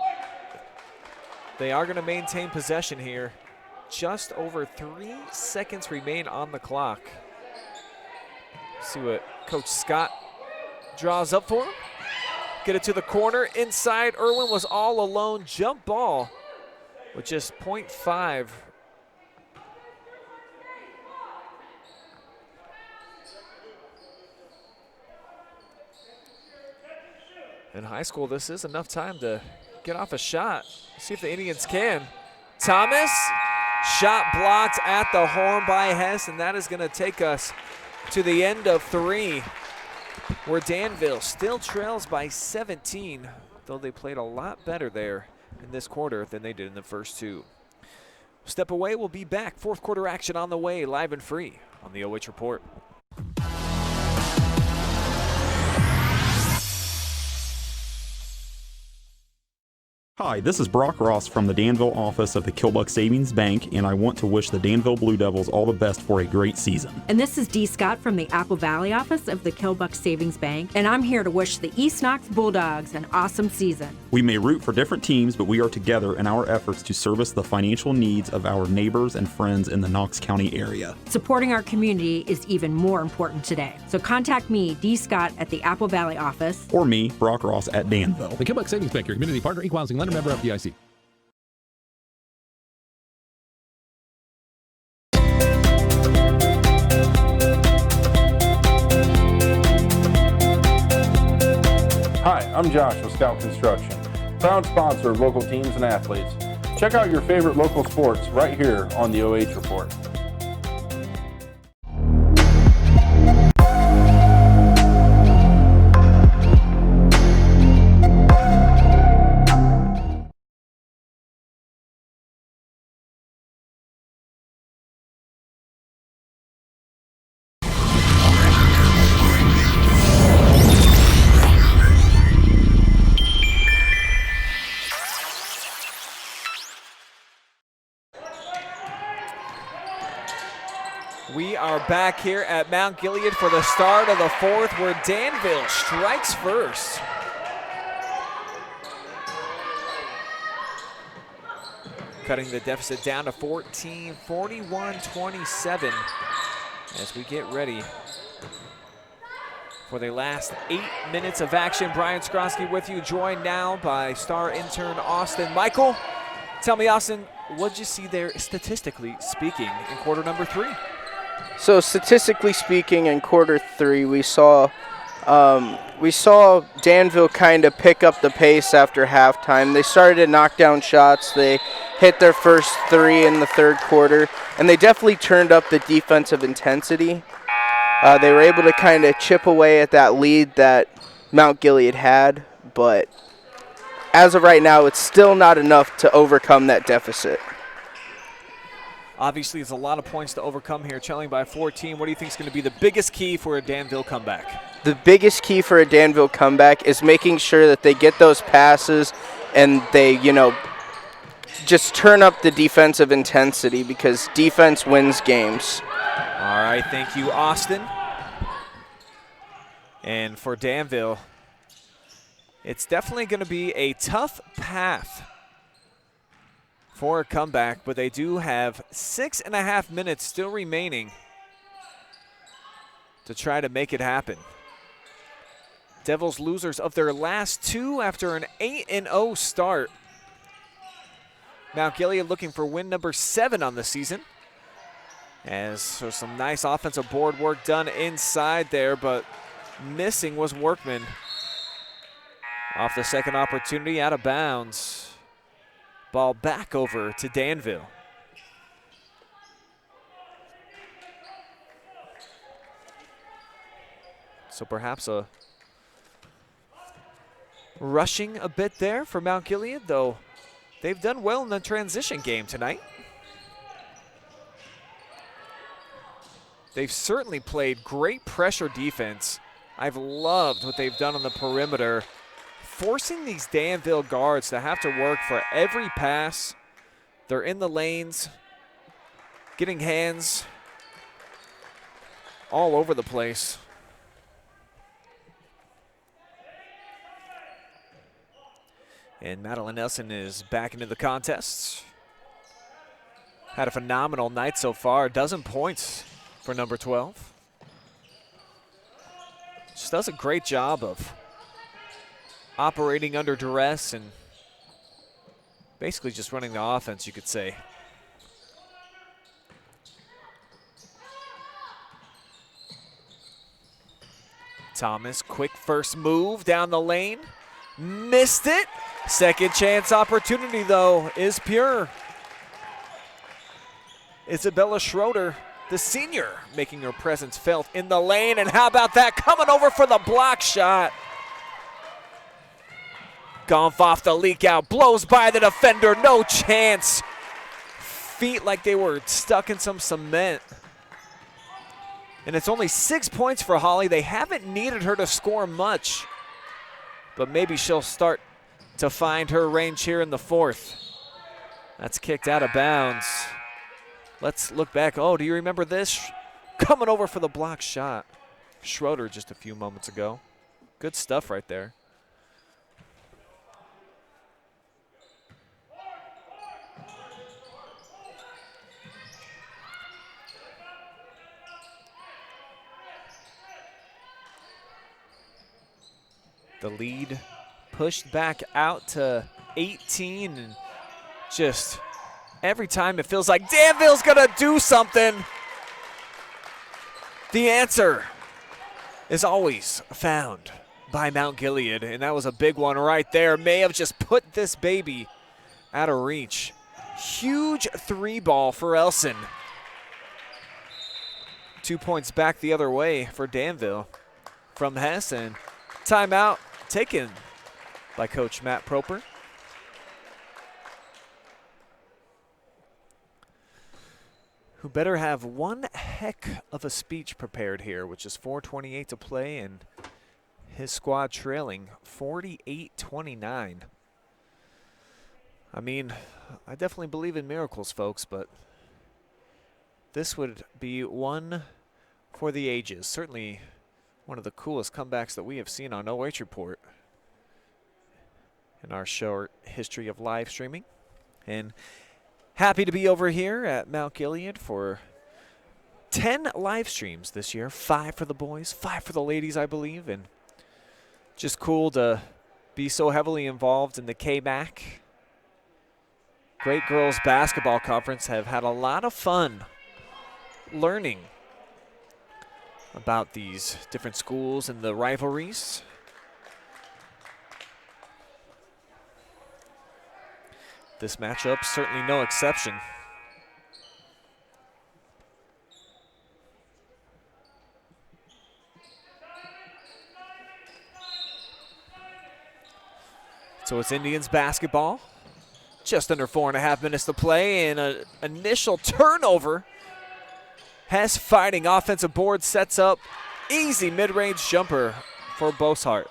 They are going to maintain possession here. Just over 3 seconds remain on the clock. See what Coach Scott draws up for him. Get it to the corner. Inside, Irwin was all alone. Jump ball with just 0.5. In high school, this is enough time to get off a shot. See if the Indians can. Thomas, shot blocked at the horn by Hess, and that is going to take us to the end of 3, where Danville still trails by 17, though they played a lot better there in this quarter than they did in the first 2. Step away, we'll be back. Fourth quarter action on the way, live and free on the OH Report. Hi, this is Brock Ross from the Danville office of the Kilbuck Savings Bank, and I want to wish the Danville Blue Devils all the best for a great season. And this is Dee Scott from the Apple Valley office of the Kilbuck Savings Bank, and I'm here to wish the East Knox Bulldogs an awesome season. We may root for different teams, but we are together in our efforts to service the financial needs of our neighbors and friends in the Knox County area. Supporting our community is even more important today. So contact me, Dee Scott, at the Apple Valley office. Or me, Brock Ross, at Danville. The Kilbuck Savings Bank, your community partner, equal housing lender, member FDIC. Hi, I'm Josh with Scout Construction, proud sponsor of local teams and athletes. Check out your favorite local sports right here on the OH Report. We are back here at Mount Gilead for the start of the fourth, where Danville strikes first. Cutting the deficit down to 14, 41-27 as we get ready for the last 8 minutes of action. Brian Skrosky with you, joined now by star intern Austin Michael. Tell me, Austin, what did you see there statistically speaking in quarter number 3? So statistically speaking, in quarter 3, we saw Danville kind of pick up the pace after halftime. They started to knock down shots. They hit their first 3 in the third quarter, and they definitely turned up the defensive intensity. They were able to kind of chip away at that lead that Mount Gilead had, but as of right now, it's still not enough to overcome that deficit. Obviously, it's a lot of points to overcome here, trailing by 14. What do you think is going to be the biggest key for a Danville comeback? The biggest key for a Danville comeback is making sure that they get those passes and they, just turn up the defensive intensity, because defense wins games. All right, thank you, Austin. And for Danville, It's definitely going to be a tough path for a comeback, but they do have 6.5 minutes still remaining to try to make it happen. Devils losers of their last 2 after an 8-0 start. Mount Gilead looking for win number 7 on the season. As so some nice offensive board work done inside there, but missing was Workman. Off the second opportunity, out of bounds. Ball back over to Danville. So perhaps a rushing a bit there for Mount Gilead, though they've done well in the transition game tonight. They've certainly played great pressure defense. I've loved what they've done on the perimeter, forcing these Danville guards to have to work for every pass. They're in the lanes, getting hands all over the place. And Madeline Nelson is back into the contest. Had a phenomenal night so far, 12 points for number 12. Just does a great job of operating under duress and basically just running the offense, you could say. Thomas, quick first move down the lane. Missed it. Second chance opportunity, though, is pure. Isabella Schroeder, the senior, making her presence felt in the lane. And how about that? Coming over for the block shot. Gomph off the leak out, blows by the defender, no chance. Feet like they were stuck in some cement. And it's only 6 points for Holly. They haven't needed her to score much, but maybe she'll start to find her range here in the fourth. That's kicked out of bounds. Let's look back. Oh, do you remember this? Coming over for the block shot. Schroeder just a few moments ago. Good stuff right there. The lead pushed back out to 18, and just every time it feels like Danville's gonna do something, the answer is always found by Mount Gilead, and that was a big one right there. May have just put this baby out of reach. Huge 3-ball for Elson. 2 points back the other way for Danville from Hess, and timeout taken by Coach Matt Proper. Who better have one heck of a speech prepared here, which is 4:28 to play, and his squad trailing 48-29. I mean, I definitely believe in miracles, folks, but this would be one for the ages. Certainly one of the coolest comebacks that we have seen on OH Report in our short history of live streaming. And happy to be over here at Mount Gilead for 10 live streams this year. 5 for the boys, 5 for the ladies, I believe. And just cool to be so heavily involved in the KMAC. Great Girls Basketball Conference. Have had a lot of fun learning about these different schools and the rivalries. This matchup certainly no exception. So it's Indians basketball. Just under 4.5 minutes to play, and an initial turnover. Hess fighting offensive board, sets up easy mid-range jumper for Boshart.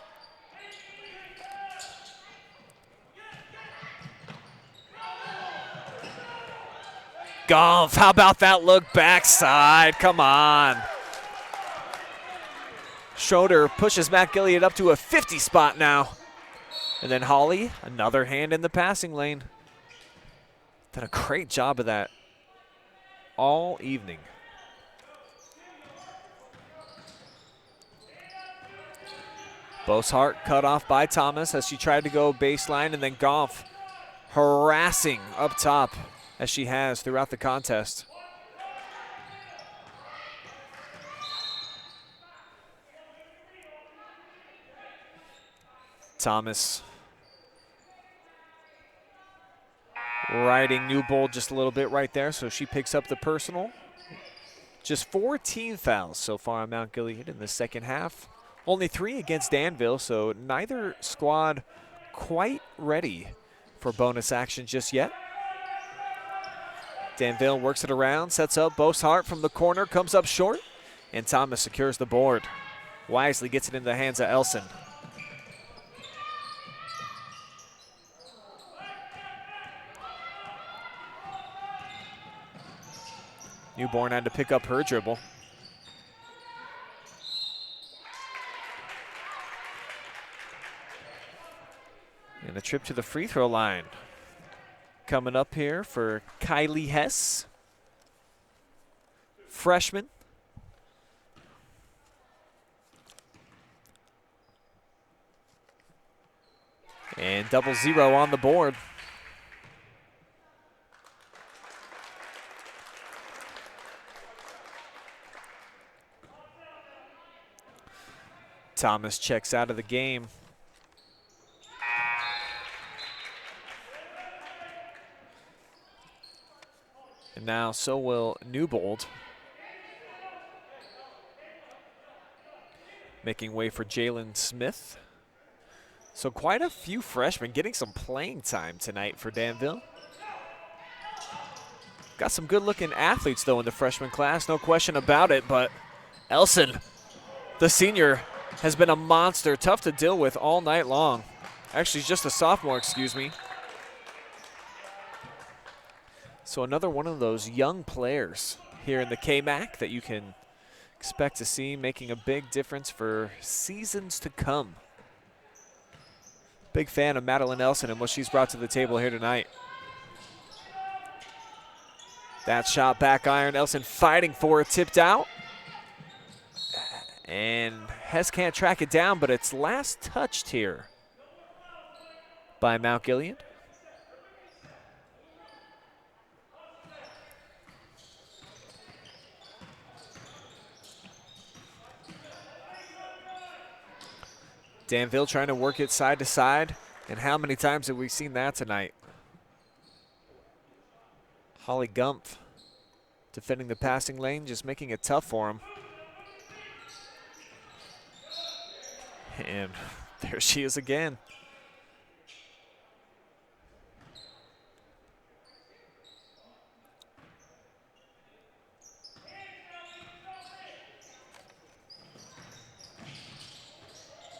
Gomph, how about that look backside? Come on. Schroeder pushes Matt Gilead up to a 50 spot now. And then Holly, another hand in the passing lane. Done a great job of that all evening. Boshart cut off by Thomas as she tried to go baseline, and then Goff harassing up top as she has throughout the contest. Thomas riding Newbold just a little bit right there, so she picks up the personal. Just 14 fouls so far on Mount Gilead in the second half. Only 3 against Danville, so neither squad quite ready for bonus action just yet. Danville works it around, sets up Boshart from the corner, comes up short, and Thomas secures the board. Wisely gets it into the hands of Elson. Newborn had to pick up her dribble. And a trip to the free throw line coming up here for Kylie Hess, freshman. And 0-0 on the board. Thomas checks out of the game. And now so will Newbold. Making way for Jalen Smith. So quite a few freshmen getting some playing time tonight for Danville. Got some good looking athletes though in the freshman class, no question about it, but Elson, the senior, has been a monster, tough to deal with all night long. Actually, he's just a sophomore, excuse me. So another one of those young players here in the KMAC that you can expect to see making a big difference for seasons to come. Big fan of Madeline Elson and what she's brought to the table here tonight. That shot back iron, Elson fighting for it, tipped out. And Hess can't track it down, but it's last touched here by Mount Gilead. Danville trying to work it side to side. And how many times have we seen that tonight? Holly Gumpf defending the passing lane, just making it tough for him. And there she is again.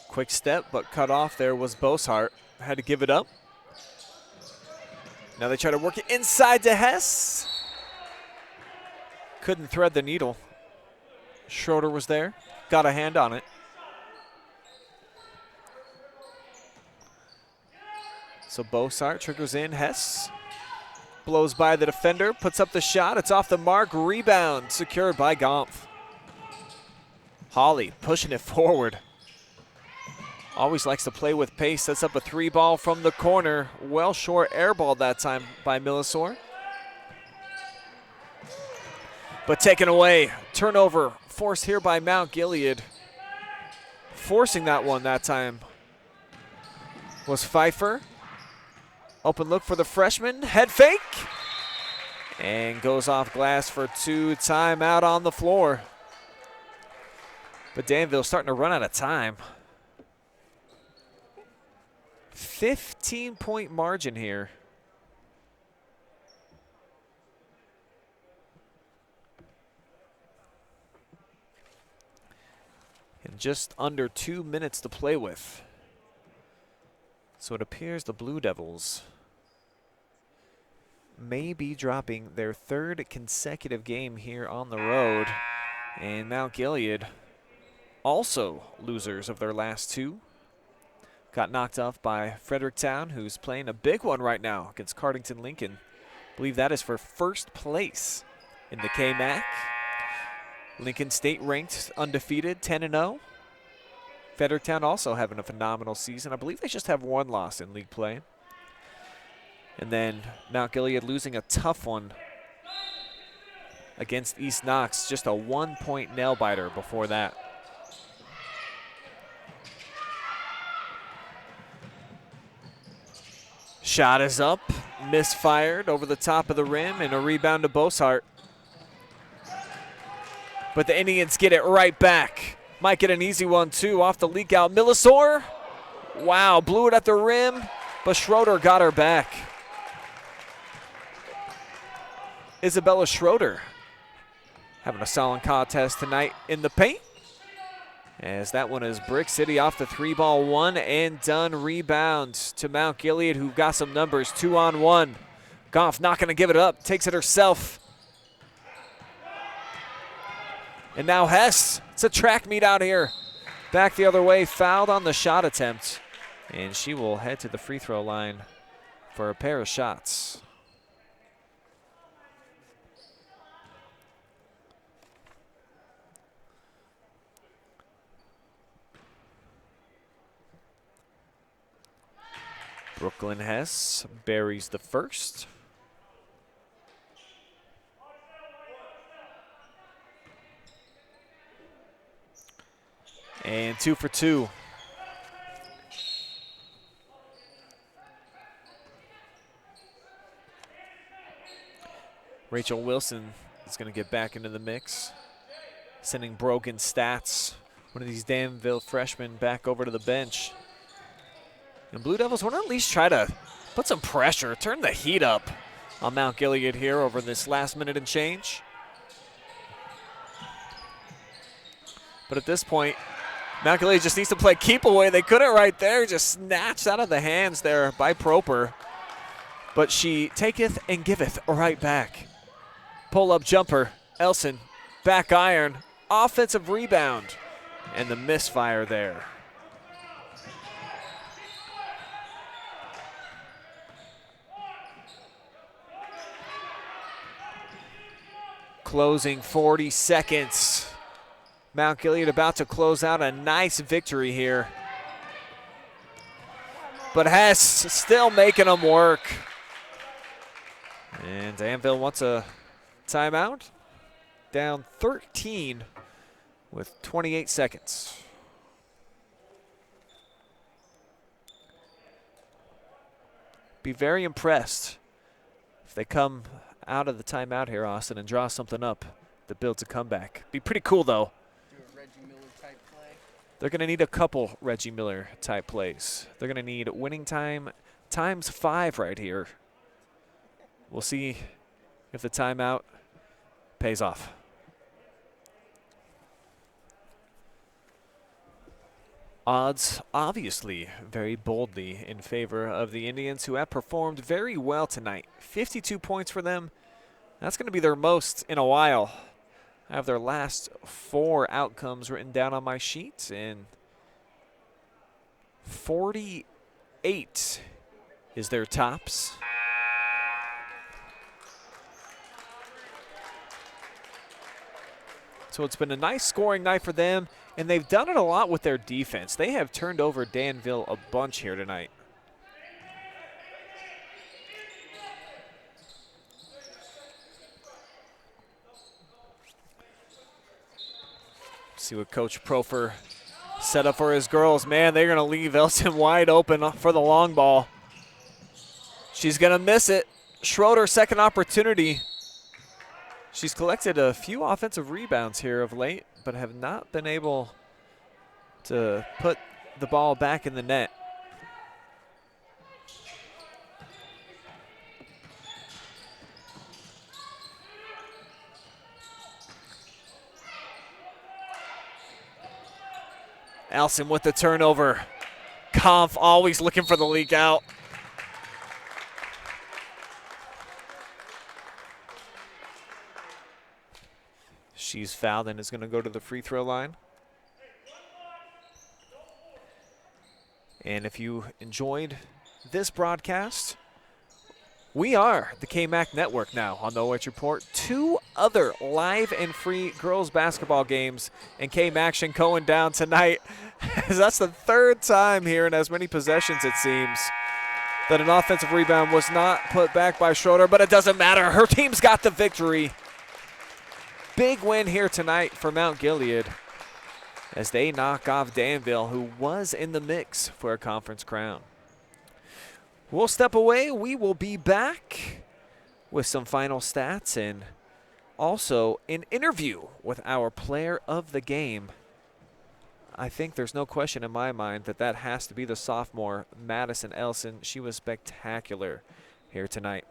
Quick step, but cut off there was Boshart. Had to give it up. Now they try to work it inside to Hess. Couldn't thread the needle. Schroeder was there, got a hand on it. So Boshart triggers in, Hess blows by the defender, puts up the shot, it's off the mark, rebound secured by Gompf. Holly pushing it forward. Always likes to play with pace, sets up a 3-ball from the corner. Well short air ball that time by Millisor. But taken away, turnover forced here by Mount Gilead. Forcing that one that time was Pfeiffer. Open look for the freshman, head fake. And goes off glass for 2, timeout on the floor. But Danville starting to run out of time. 15-point margin here. And just under 2 minutes to play with. So it appears the Blue Devils may be dropping their 3rd consecutive game here on the road. And Mount Gilead also losers of their last 2. got knocked off by Fredericktown, who's playing a big one right now against Cardington Lincoln. I believe that is for first place in the KMAC. Lincoln State ranked undefeated, 10-0. Fredericktown also having a phenomenal season. I believe they just have one loss in league play. And then Mount Gilead losing a tough one against East Knox, just a 1-point nail-biter before that. Shot is up, misfired over the top of the rim, and a rebound to Boshart. But the Indians get it right back. Might get an easy one, too, off the leak out. Millisor, wow, blew it at the rim, but Schroeder got her back. Isabella Schroeder having a solid contest tonight in the paint, as that one is Brick City off the 3-ball, one and done. Rebound to Mount Gilead, who got some numbers, 2-on-1. Goff not going to give it up, takes it herself. And now Hess, it's a track meet out here. Back the other way, fouled on the shot attempt, and she will head to the free throw line for a pair of shots. Brooklyn Hess buries the first. And 2 for 2. Rachel Wilson is going to get back into the mix, sending Brogan Stats, one of these Danville freshmen, back over to the bench. And Blue Devils want to at least try to put some pressure, turn the heat up on Mount Gilead here over this last minute and change. But at this point, Mount Gilead just needs to play keep away. They couldn't right there, just snatched out of the hands there by Proper. But she taketh and giveth right back. Pull-up jumper, Elson, back iron, offensive rebound, and the misfire there. Closing 40 seconds. Mount Gilead about to close out a nice victory here. But Hess still making them work. And Danville wants a timeout. Down 13 with 28 seconds. Be very impressed if they come out of the timeout here, Austin, and draw something up that builds a comeback. Be pretty cool, though. Do a Reggie Miller type play. They're going to need a couple Reggie Miller type plays. They're going to need winning time ×5 right here. We'll see if the timeout pays off. Odds obviously very boldly in favor of the Indians, who have performed very well tonight. 52 points for them. That's going to be their most in a while. I have their last 4 outcomes written down on my sheet, and 48 is their tops. So it's been a nice scoring night for them, and they've done it a lot with their defense. They have turned over Danville a bunch here tonight. See what Coach Profer set up for his girls. Man, they're going to leave Elton wide open for the long ball. She's going to miss it. Schroeder, second opportunity. She's collected a few offensive rebounds here of late, but have not been able to put the ball back in the net. Elson with the turnover. Kampf always looking for the leak out. She's fouled and is going to go to the free throw line. And if you enjoyed this broadcast, we are the KMAC Network now on the OH Report. 2 other live and free girls basketball games in KMAC going down tonight. That's the 3rd time here in as many possessions, it seems, that an offensive rebound was not put back by Schroeder, but it doesn't matter. Her team's got the victory. Big win here tonight for Mount Gilead as they knock off Danville, who was in the mix for a conference crown. We'll step away. We will be back with some final stats and also an interview with our player of the game. I think there's no question in my mind that that has to be the sophomore, Madison Elson. She was spectacular here tonight.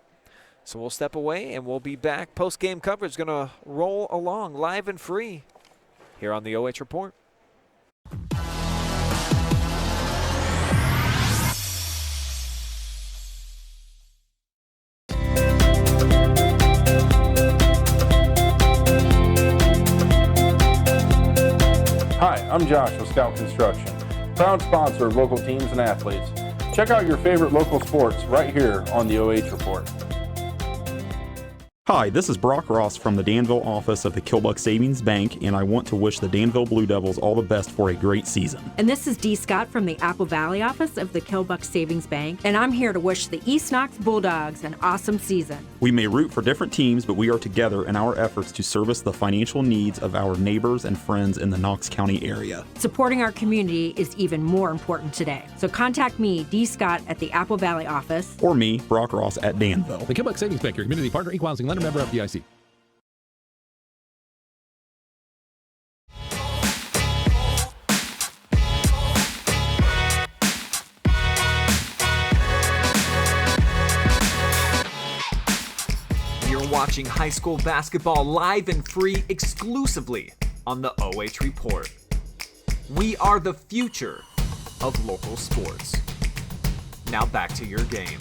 So we'll step away and we'll be back. Post-game coverage is going to roll along live and free here on the OH Report. Hi, I'm Josh with Scout Construction, proud sponsor of local teams and athletes. Check out your favorite local sports right here on the OH Report. Hi, this is Brock Ross from the Danville office of the Kilbuck Savings Bank, and I want to wish the Danville Blue Devils all the best for a great season. And this is Dee Scott from the Apple Valley office of the Kilbuck Savings Bank, and I'm here to wish the East Knox Bulldogs an awesome season. We may root for different teams, but we are together in our efforts to service the financial needs of our neighbors and friends in the Knox County area. Supporting our community is even more important today. So contact me, Dee Scott, at the Apple Valley office. Or me, Brock Ross, at Danville. The Kilbuck Savings Bank, your community partner, equal housing lender, member FDIC. You're watching high school basketball live and free exclusively on the OH Report. We are the future of local sports. Now back to your game.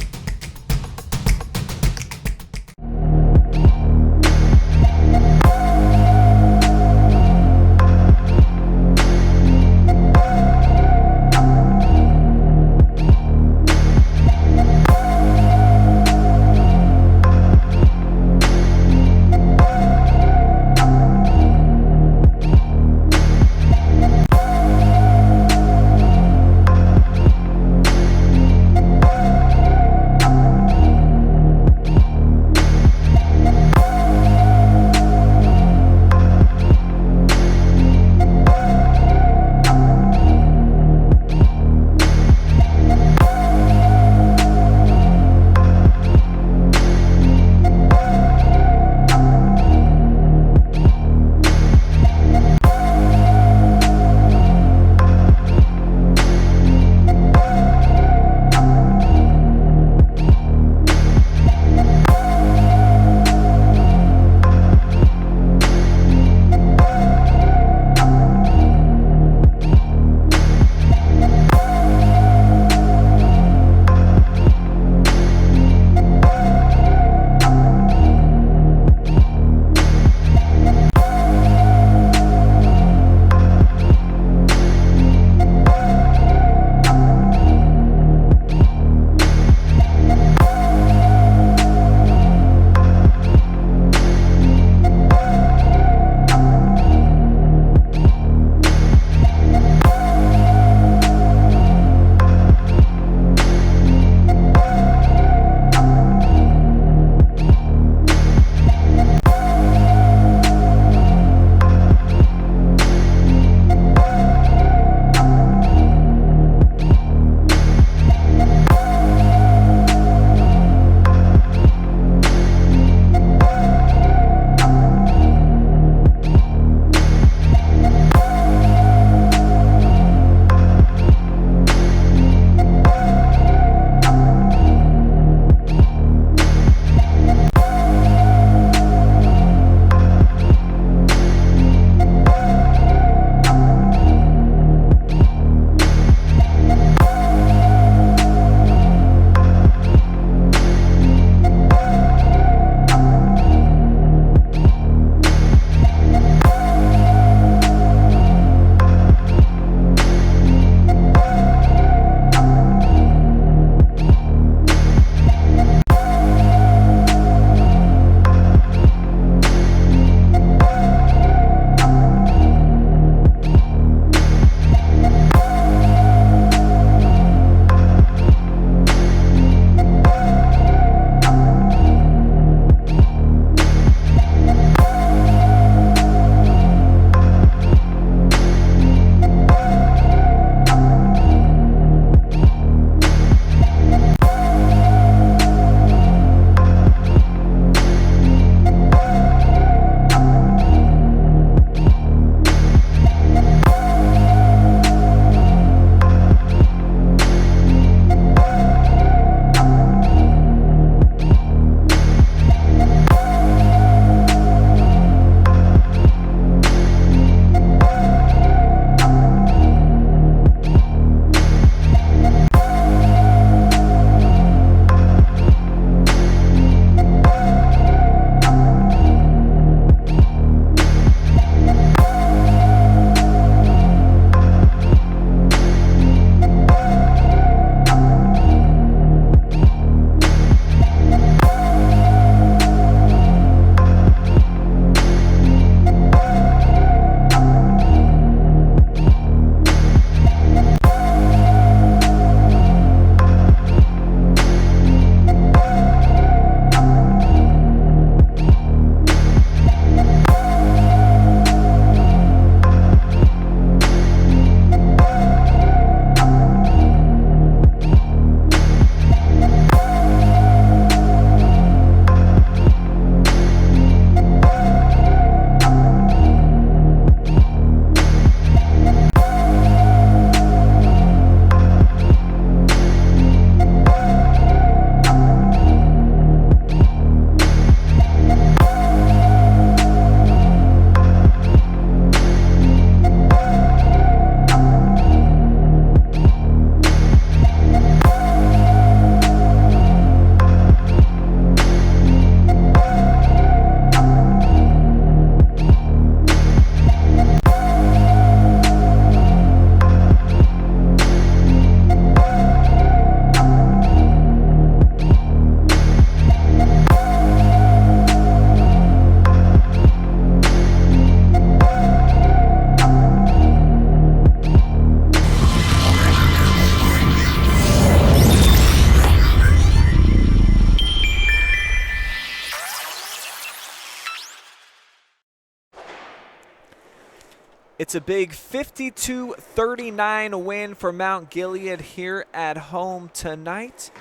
It's a big 52-39 win for Mount Gilead here at home tonight.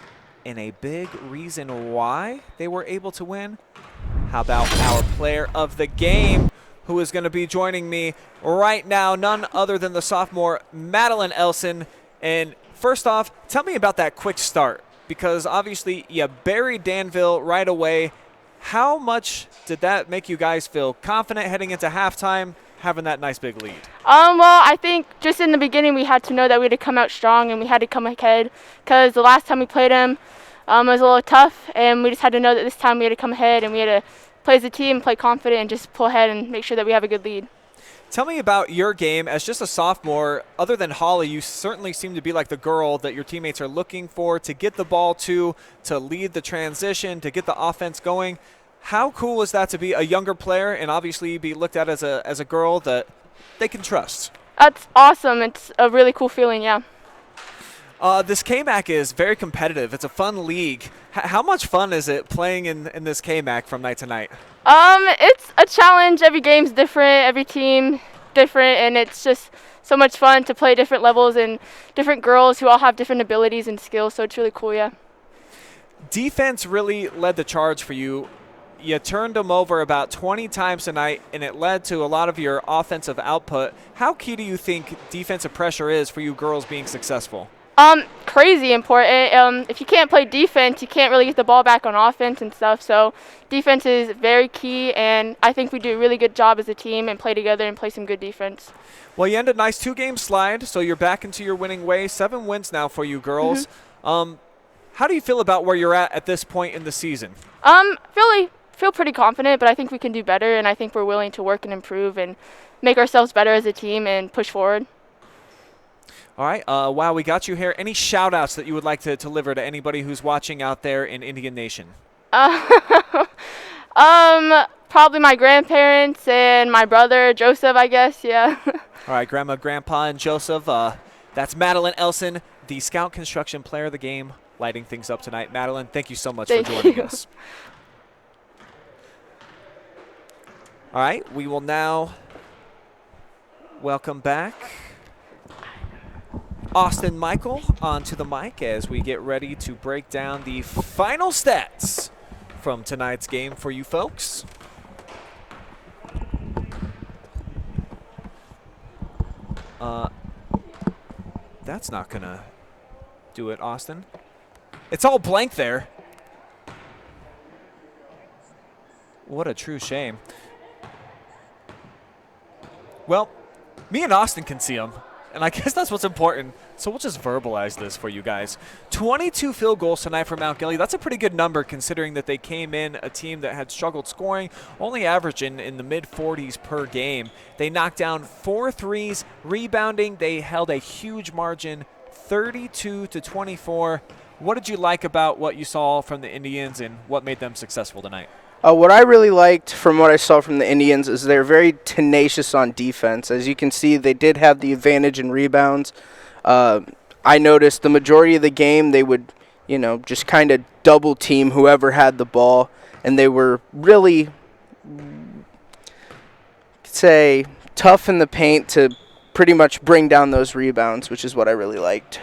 And a big reason why they were able to win. How about our player of the game, who is going to be joining me right now, none other than the sophomore Madeline Elson. And first off, tell me about that quick start, because obviously you buried Danville right away. How much did that make you guys feel confident heading into halftime, having that nice big lead? Well, I think just in the beginning we had to know that we had to come out strong and we had to come ahead, because the last time we played them it was a little tough, and we just had to know that this time we had to come ahead and we had to play as a team, play confident, and just pull ahead and make sure that we have a good lead. Tell me about your game as just a sophomore. Other than Holly, you certainly seem to be like the girl that your teammates are looking for to get the ball to lead the transition, to get the offense going. How cool is that to be a younger player and obviously be looked at as a girl that they can trust? That's awesome. It's a really cool feeling, yeah. This KMAC is very competitive. It's a fun league. How much fun is it playing in this KMAC from night to night? It's a challenge. Every game's different, every team different, and it's just so much fun to play different levels and different girls who all have different abilities and skills, so it's really cool, yeah. Defense really led the charge for you. You turned them over about 20 times tonight, and it led to a lot of your offensive output. How key do you think defensive pressure is for you girls being successful? Crazy important. If you can't play defense, you can't really get the ball back on offense and stuff. So defense is very key, and I think we do a really good job as a team and play together and play some good defense. Well, you ended a nice 2-game slide, so you're back into your winning way. 7 wins now for you girls. Mm-hmm. How do you feel about where you're at this point in the season? Feel pretty confident, but I think we can do better, and I think we're willing to work and improve and make ourselves better as a team and push forward. All right. While we got you here, any shout-outs that you would like to deliver to anybody who's watching out there in Indian Nation? Probably my grandparents and my brother, Joseph, I guess, yeah. All right, Grandma, Grandpa, and Joseph. That's Madeline Elson, the Scout Construction Player of the Game, lighting things up tonight. Madeline, thank you so much for joining us. All right, we will now welcome back Austin Michael onto the mic as we get ready to break down the final stats from tonight's game for you folks. That's not gonna do it, Austin. It's all blank there. What a true shame. Well, me and Austin can see them, and I guess that's what's important. So we'll just verbalize this for you guys. 22 field goals tonight for Mount Gilead. That's a pretty good number considering that they came in a team that had struggled scoring, only averaging in the mid-40s per game. They knocked down 4 threes. Rebounding, they held a huge margin, 32-24. What did you like about what you saw from the Indians and what made them successful tonight? What I really liked from what I saw from the Indians is they're very tenacious on defense. As you can see, they did have the advantage in rebounds. I noticed the majority of the game they would, just kind of double team whoever had the ball, and they were really, say, tough in the paint to pretty much bring down those rebounds, which is what I really liked.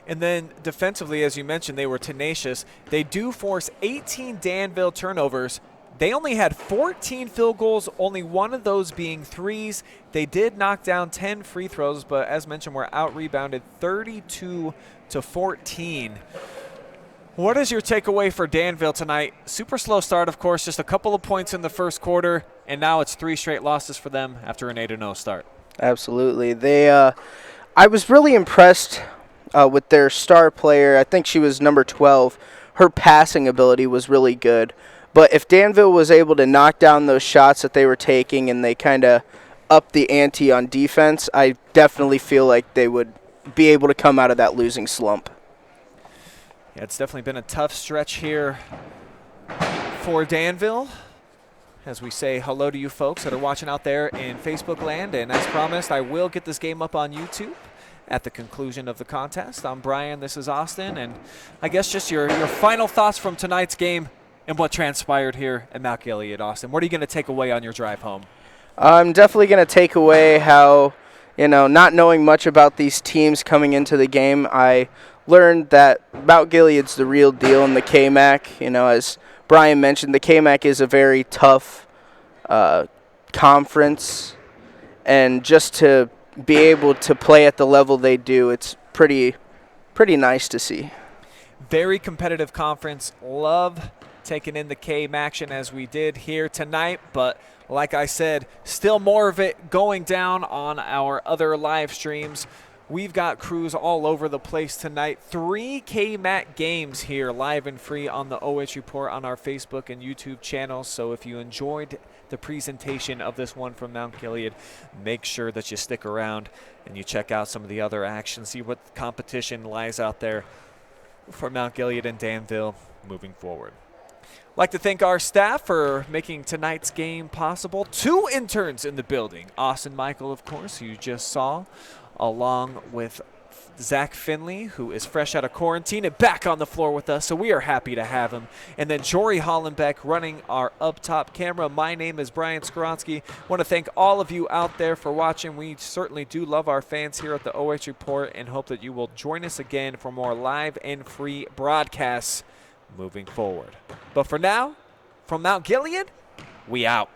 And then defensively, as you mentioned, they were tenacious. They do force 18 Danville turnovers. They only had 14 field goals, only one of those being threes. They did knock down 10 free throws, but as mentioned, were out-rebounded 32-14. What is your takeaway for Danville tonight? Super slow start, of course, just a couple of points in the first quarter, and now it's 3 straight losses for them after an 8-0 start. Absolutely. I was really impressed with their star player. I think she was number 12. Her passing ability was really good. But if Danville was able to knock down those shots that they were taking and they kind of upped the ante on defense, I definitely feel like they would be able to come out of that losing slump. Yeah, it's definitely been a tough stretch here for Danville. As we say hello to you folks that are watching out there in Facebook land. And as promised, I will get this game up on YouTube at the conclusion of the contest. I'm Brian, this is Austin, and I guess just your final thoughts from tonight's game and what transpired here at Mount Gilead, Austin. What are you going to take away on your drive home? I'm definitely going to take away how not knowing much about these teams coming into the game, I learned that Mount Gilead's the real deal in the KMAC. As Brian mentioned, the KMAC is a very tough conference, and just to be able to play at the level they do, it's pretty nice to see. Very competitive conference. Love taking in the KMAC action as we did here tonight, but like I said, still more of it going down on our other live streams. We've got crews all over the place tonight. 3 KMAC games here live and free on the OH Report on our Facebook and YouTube channels. So if you enjoyed the presentation of this one from Mount Gilead, make sure that you stick around and you check out some of the other action, see what competition lies out there for Mount Gilead and Danville moving forward. I'd like to thank our staff for making tonight's game possible. 2 interns in the building. Austin Michael, of course, who you just saw, along with Zach Finley, who is fresh out of quarantine and back on the floor with us, so we are happy to have him. And then Jory Hollenbeck running our up-top camera. My name is Brian Skoronsky. Want to thank all of you out there for watching. We certainly do love our fans here at the OH Report and hope that you will join us again for more live and free broadcasts moving forward. But for now, from Mount Gilead, we out.